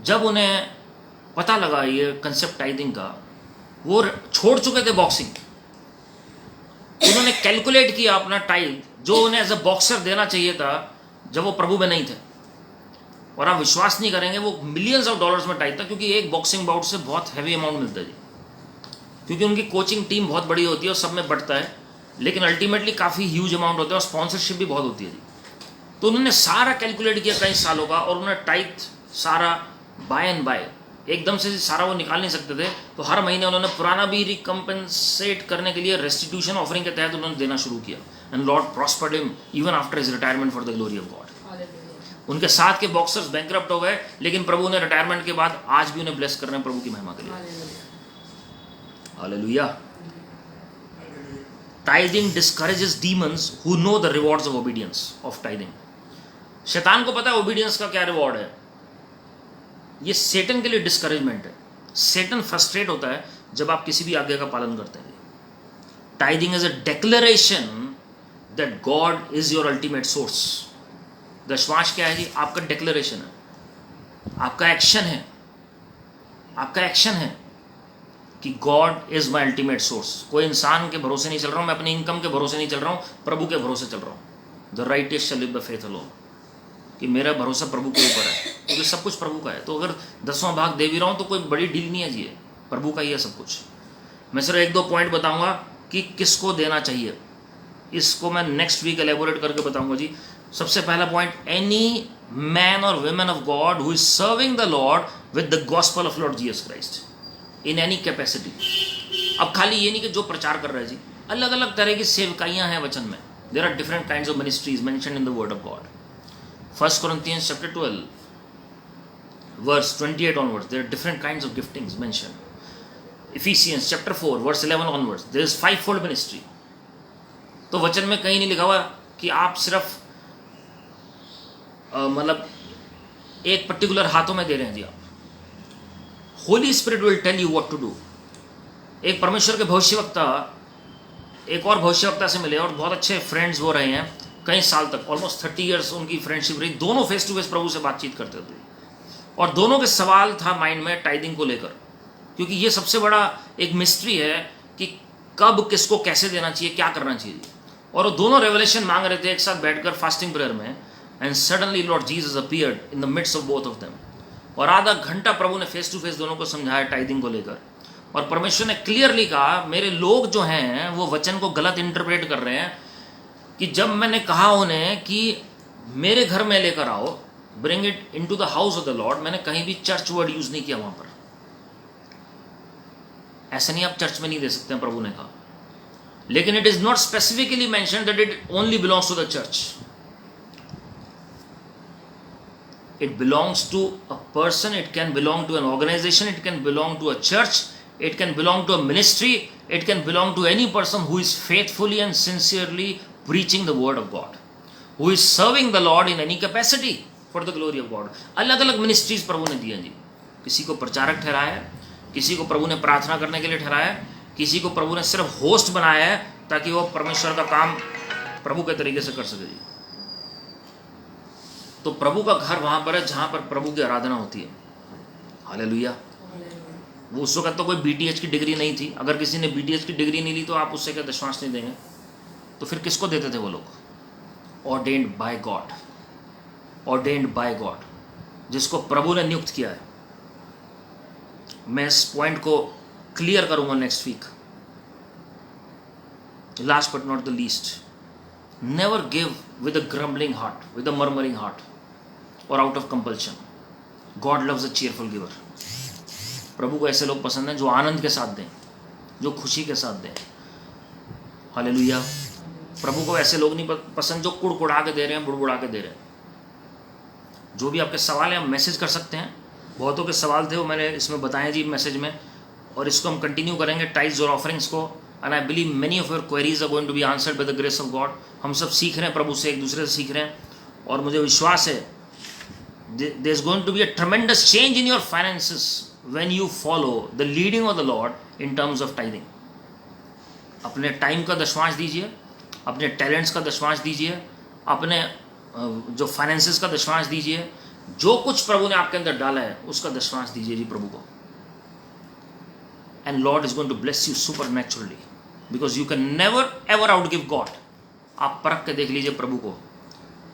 जब उन्हें पता लगा ये कंसेप्ट टाइथिंग का, वो छोड़ चुके थे बॉक्सिंग, उन्होंने कैलकुलेट किया अपना टाइथ जो उन्हें एज अ बॉक्सर देना चाहिए था जब वो प्रभु में नहीं थे, और आप विश्वास नहीं करेंगे वो मिलियंस ऑफ डॉलर्स में टाइथ था, क्योंकि एक बॉक्सिंग बाउट से बहुत हैवी अमाउंट मिलता है जी। क्योंकि उनकी कोचिंग टीम बहुत बड़ी होती है और सब में बढ़ता है, लेकिन अल्टीमेटली काफ़ी ह्यूज अमाउंट होता है और स्पॉन्सरशिप भी बहुत होती है जी। तो उन्होंने सारा कैलकुलेट किया कई सालों का, और उन्होंने टाइट सारा बाय एंड बाय एकदम से सारा वो निकाल नहीं सकते थे, तो हर महीने उन्होंने पुराना भी रिकम्पेंसेट करने के लिए रेस्टिट्यूशन ऑफरिंग के तहत उन्होंने देना शुरू किया। And Lord prospered him even after his retirement for the glory of God. उनके साथ के बॉक्सर्स बैंकरप्ट हो गए, लेकिन प्रभु ने रिटायरमेंट के बाद आज भी उन्हें ब्लेस कर रहे हैं प्रभु की महिमा के लिए। Hallelujah. Tithing discourages demons who know the rewards of obedience of tithing. शैतान को पता है ओबीडियंस का क्या रिवॉर्ड है। ये सेटन के लिए डिस्करेजमेंट है। सेटन फ्रस्ट्रेट होता है जब आप किसी भी आज्ञा का पालन करते हैं। Tithing is a declaration that God is your ultimate source. दशमांश क्या है जी? आपका डिक्लेरेशन है, आपका एक्शन है, आपका एक्शन है कि God is my ultimate source. कोई इंसान के भरोसे नहीं चल रहा हूं मैं, अपनी इनकम के भरोसे नहीं चल रहा हूं, प्रभु के भरोसे चल रहा हूं। The righteous shall live by faith alone, कि मेरा भरोसा प्रभु के ऊपर है, क्योंकि सब कुछ प्रभु का है। तो अगर 10वां भाग दे भी रहा हूं तो कोई बड़ी डील नहीं है जी, प्रभु का ही है सब कुछ। मैं सिर्फ 1-2 पॉइंट बताऊंगा कि किसको देना चाहिए, इसको मैं नेक्स्ट वीक एलेबोरेट करके बताऊंगा जी। सबसे पहला पॉइंट, एनी मैन और women of God who is serving the Lord with the gospel of Lord Jesus Christ in any capacity. अब खाली ये नहीं कि जो प्रचार कर रहे हैं जी, अलग अलग तरह की सेवकाइयां हैं वचन में। There are different kinds of ministries mentioned in the word of God. 1 Corinthians chapter 12 verse 28 onwards, there are different kinds of giftings mentioned. Ephesians chapter 4 verse 11 onwards, there is 5-fold ministry. तो वचन में कहीं नहीं लिखा हुआ कि आप सिर्फ मतलब एक पर्टिकुलर हाथों में दे रहे हैं जी। आप holy spirit will tell you what to do. एक परमेश्वर के भविष्यवक्ता एक और भविष्यवक्ता से मिले और बहुत अच्छे फ्रेंड्स वो रहे हैं कई साल तक, ऑलमोस्ट 30 ईयर्स उनकी फ्रेंडशिप रही। दोनों फेस टू फेस प्रभु से बातचीत करते थे और दोनों के सवाल था माइंड में टाइदिंग को लेकर, क्योंकि ये सबसे बड़ा एक मिस्ट्री है कि कब किसको कैसे देना चाहिए, क्या करना चाहिए। और वो दोनों रेवलेशन मांग रहे थे एक साथ बैठकर फास्टिंग प्रेयर में। And suddenly Lord Jesus appeared in the midst of both of them, और आधा घंटा प्रभु ने फेस टू फेस दोनों को समझाया टाइदिंग को लेकर। और परमेश्वर ने क्लियरली कहा, मेरे लोग जो हैं वो वचन को गलत इंटरप्रेट कर रहे हैं, कि जब मैंने कहा उन्हें कि मेरे घर में लेकर आओ, bring it into the house of the Lord, मैंने कहीं भी चर्च वर्ड यूज नहीं किया वहां पर। ऐसा नहीं आप चर्च में नहीं दे सकते हैं, प्रभु ने कहा। लेकिन it is not specifically mentioned that it only belongs to the church. It belongs to a person, it can belong to an organisation, it can belong to a church, it can belong to a ministry, it can belong to any person who is faithfully and sincerely preaching the word of God, who is serving the Lord in any capacity for the glory of God. अलग अलग ministries प्रभु ने दी हैं जी। किसी को प्रचारक ठहराया है, किसी को प्रभु ने प्रार्थना करने के लिए ठहराया है, किसी को प्रभु ने सिर्फ होस्ट बनाया है ताकि वो परमेश्वर का काम प्रभु के तरीके से कर सके जी। तो प्रभु का घर वहां पर है जहां पर प्रभु की आराधना होती है। हालेलुया। वो उस वक्त तो कोई BTH की डिग्री नहीं थी। अगर किसी ने BTH की डिग्री नहीं ली तो आप उससे क्या दशमांश नहीं देंगे? तो फिर किसको देते थे वो लोग? Ordained by God, ordained by God, जिसको प्रभु ने नियुक्त किया है। मैं इस पॉइंट को क्लियर करूंगा next week. Last but not the least, never give with a grumbling heart, with a murmuring heart और out of compulsion. God loves a cheerful giver. प्रभु को ऐसे लोग पसंद हैं जो आनंद के साथ दें, जो खुशी के साथ दें। हालेलुया। प्रभु को ऐसे लोग नहीं पसंद जो कुड़कुड़ा के दे रहे हैं, बुड़बुड़ा के दे रहे हैं। जो भी आपके सवाल हैं आप मैसेज कर सकते हैं। बहुतों के सवाल थे वो मैंने इसमें बताए जी मैसेज में, और इसको हम कंटिन्यू करेंगे टाइट्स और ऑफरिंग्स को। And I believe many of your queries are going to be answered by the grace of God. हम सब सीख रहे हैं प्रभु से, एक दूसरे से सीख रहे हैं, और मुझे विश्वास है there is going to be a tremendous change in your finances when you follow the leading of the Lord in terms of tithing. अपने टाइम का दशमांश दीजिए, अपने टैलेंट्स का दशमांश दीजिए, अपने जो फाइनेंसेस का दशमांश दीजिए। जो कुछ प्रभु ने आपके अंदर डाला है उसका दशमांश दीजिए जी प्रभु को। And Lord is going to bless you supernaturally, because you can never ever out give God. आप परख के देख लीजिए प्रभु को,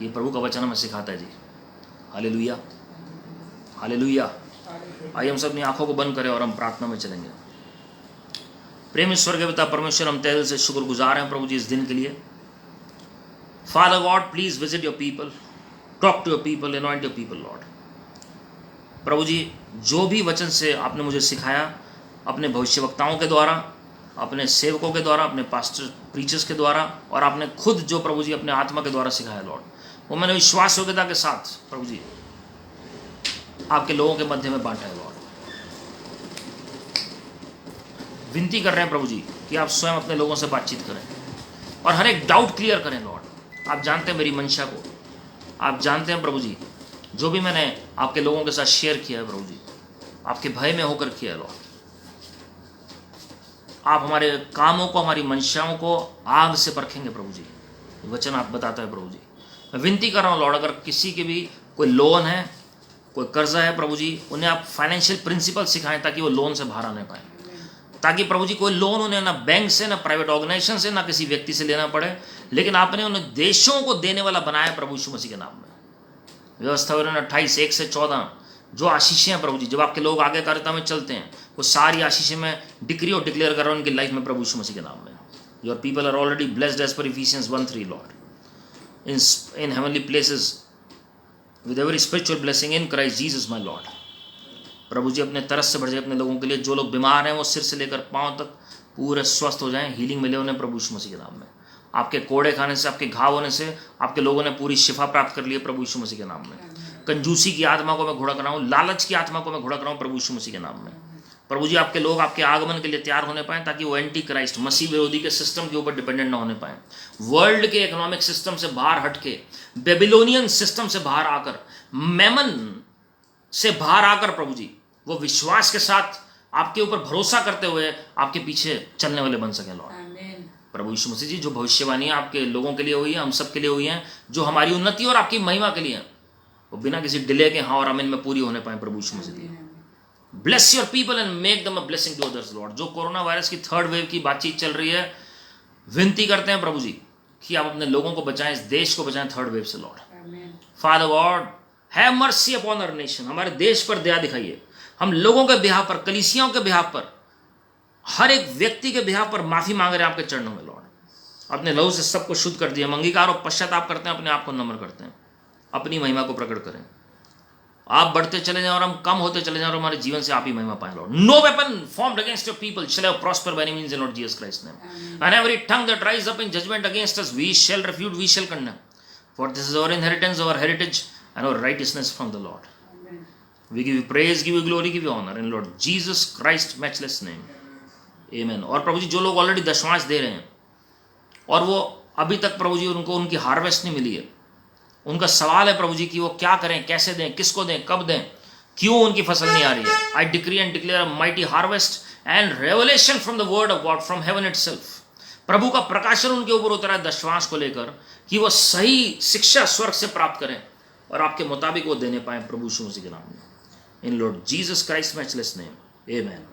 ये प्रभु का वचन हमें सिखाता है जी। Hallelujah, hallelujah. आइए हम सब अपनी आंखों को बंद करें और हम प्रार्थना में चलेंगे। प्रेम ईश्वर के पिता परमेश्वर, हम तहे दिल से शुक्रगुजार हैं प्रभु जी इस दिन के लिए। Father God, please visit your people, talk to your people, anoint your people Lord. प्रभु जी, जो भी वचन से आपने मुझे सिखाया, अपने भविष्यवक्ताओं के द्वारा, अपने सेवकों के द्वारा, अपने पास्टर प्रीचर्स के द्वारा, और आपने खुद जो प्रभु जी अपने आत्मा के द्वारा सिखाया लॉर्ड, वो मैंने विश्वास योग्यता के साथ प्रभु जी आपके लोगों के मध्य में बांटा है लॉर्ड। विनती कर रहे हैं प्रभु जी कि आप स्वयं अपने लोगों से बातचीत करें और हर एक डाउट क्लियर करें लॉर्ड। आप जानते हैं मेरी मंशा को, आप जानते हैं प्रभु जी जो भी मैंने आपके लोगों के साथ शेयर किया है प्रभु जी, आपके भय में होकर किया है लॉर्ड। आप हमारे कामों को, हमारी मंशाओं को आग से परखेंगे प्रभु जी, वचन आप बताता है प्रभु जी। मैं विनती कर रहा हूँ लॉर्ड, अगर किसी के भी कोई लोन है, कोई कर्जा है प्रभु जी, उन्हें आप फाइनेंशियल प्रिंसिपल सिखाएं ताकि वो लोन से बाहर आने पाए, ताकि प्रभु जी कोई लोन उन्हें ना बैंक से, ना प्राइवेट ऑर्गेनाइजेशन से, ना किसी व्यक्ति से लेना पड़े, लेकिन आपने उन्हें देशों को देने वाला बनाया प्रभु यीशु मसीह के नाम में। व्यवस्था 28 से 14 जो आशीषें हैं प्रभु जी, जब आपके लोग आगे कार्यता में चलते हैं, वो सारी आशीषें मैं डिक्री और डिक्लेयर कर रहा हूँ उनकी लाइफ में प्रभु यीशु मसीह के नाम में। Your people are already blessed as per Ephesians 1:3 Lord, in heavenly places with every spiritual blessing in Christ Jesus my Lord। प्रभु जी अपने तरस से भर जाए अपने लोगों के लिए। जो लोग बीमार हैं वो सिर से लेकर पांव तक पूरे स्वस्थ हो जाएं, हीलिंग मिले उन्हें प्रभु यीशु मसीह के नाम में। आपके कोड़े खाने से, आपके घाव होने से आपके लोगों ने पूरी शिफा प्राप्त कर ली है प्रभु यीशु मसीह के नाम में। कंजूसी की आत्मा को मैं घुड़क रहा हूँ, लालच की आत्मा को मैं घुड़क रहा हूँ प्रभु यीशु मसीह के नाम में। प्रभु जी आपके लोग आपके आगमन के लिए तैयार होने पाए, ताकि वो एंटी क्राइस्ट, मसीह विरोधी के सिस्टम के ऊपर डिपेंडेंट ना होने पाए। वर्ल्ड के इकोनॉमिक सिस्टम से बाहर हटके, बेबीलोनियन सिस्टम से बाहर आकर, मेमन से बाहर आकर प्रभु जी वो विश्वास के साथ आपके ऊपर भरोसा करते हुए आपके पीछे चलने वाले बन सके लॉर्ड। प्रभु यीशु मसीह जी, जो भविष्यवाणी आपके लोगों के लिए हुई है, हम सब के लिए हुई है, जो हमारी उन्नति और आपकी महिमा के लिए है, वो बिना किसी डिले के हाँ और आमीन में पूरी होने पाए प्रभु यीशु Masih ji. Bless your people and make them a blessing to others Lord. जो कोरोना वायरस की 3rd वेव की बातचीत चल रही है, विनती करते हैं प्रभु जी कि आप अपने लोगों को बचाएं, इस देश को बचाएं 3rd वेव से Lord. Father God, have mercy upon our nation. हमारे देश पर दया दिखाइए, हम लोगों के बिहाफ पर, कलीसियाओं के बिहाफ पर, हर एक व्यक्ति के बिहाफ पर माफी मांग रहे हैं आपके चरणों में लॉर्ड। अपने लहू से सबको शुद्ध कर दिया, अंगीकार और पश्चाताप करते हैं, अपने आप को नम्र करते हैं, अपनी महिमा को प्रकट करें। आप बढ़ते चले जाएं और हम कम होते चले जाएं और हमारे जीवन से आप ही महिमा पाएं Lord. No weapon formed against your people shall ever prosper by any means in Lord Jesus Christ's name। And every tongue that rises up in judgment against us we shall refute, we shall condemn, for this is our inheritance, our heritage and our righteousness from the Lord। We give you praise, give you glory, give you honor in Lord Jesus Christ's matchless name, amen। और प्रभु जी, जो लोग already दशमांश दे रहे हैं और वो अभी तक प्रभु जी उनको उनकी हार्वेस्ट नहीं मिली है, उनका सवाल है प्रभु जी कि वो क्या करें, कैसे दें, किसको दें, कब दें, क्यों उनकी फसल नहीं आ रही है। I decree and declare a mighty harvest and revelation from the word of God from heaven itself. प्रभु का प्रकाशन उनके ऊपर उतरा है दशमांश को लेकर, कि वो सही शिक्षा स्वर्ग से प्राप्त करें और आपके मुताबिक वो देने पाए प्रभु यीशु मसीह के नाम में, in Lord Jesus Christ matchless name, amen.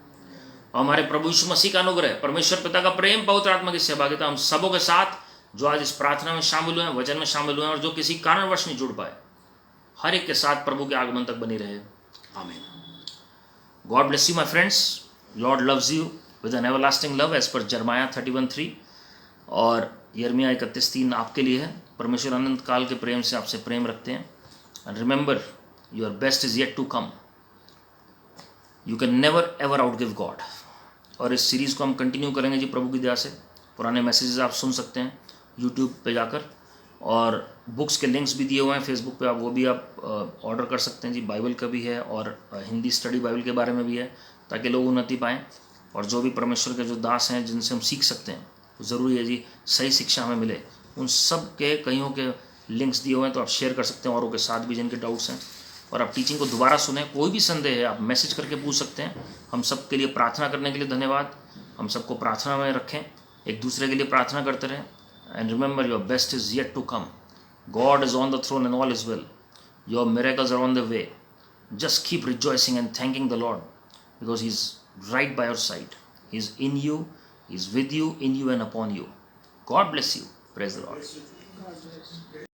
और हमारे प्रभु यीशु मसीह का अनुग्रह, परमेश्वर पिता का प्रेम, पवित्र आत्मा की सहभागिता हम सबों के साथ जो आज इस प्रार्थना में शामिल हुए हैं, वचन में शामिल हुए हैं, और जो किसी कारणवश नहीं जुड़ पाए, हर एक के साथ प्रभु के आगमन तक बनी रहे, आमीन। God bless you my friends. Lord loves you with an everlasting love as per Jeremiah 31:3 और यिर्मयाह 31:3 आपके लिए है। परमेश्वर अनंत काल के प्रेम से आपसे प्रेम रखते हैं। And remember, your best is yet to come. You can never ever out give God. और इस सीरीज़ को हम कंटिन्यू करेंगे जी प्रभु की दया से। पुराने मैसेजेस आप सुन सकते हैं यूट्यूब पे जाकर, और बुक्स के लिंक्स भी दिए हुए हैं फेसबुक पे, आप वो भी आप ऑर्डर कर सकते हैं जी। बाइबल का भी है और हिंदी स्टडी बाइबल के बारे में भी है, ताकि लोग उन्नति पाएँ। और जो भी परमेश्वर के जो दास हैं जिनसे हम सीख सकते हैं, ज़रूरी है जी सही शिक्षा हमें मिले, उन सब के कईयों के लिंक्स दिए हुए हैं, तो आप शेयर कर सकते हैं औरों के साथ भी जिनके डाउट्स हैं। और आप टीचिंग को दोबारा सुने, कोई भी संदेह है आप मैसेज करके पूछ सकते हैं। हम सब के लिए प्रार्थना करने के लिए धन्यवाद। हम सबको प्रार्थना में रखें, एक दूसरे के लिए प्रार्थना करते रहें। And remember, your best is yet to come. God is on the throne and all is well. Your miracles are on the way. Just keep rejoicing and thanking the Lord, because He's right by your side. He's in you, He's with you, in you and upon you. God bless you. Praise the Lord.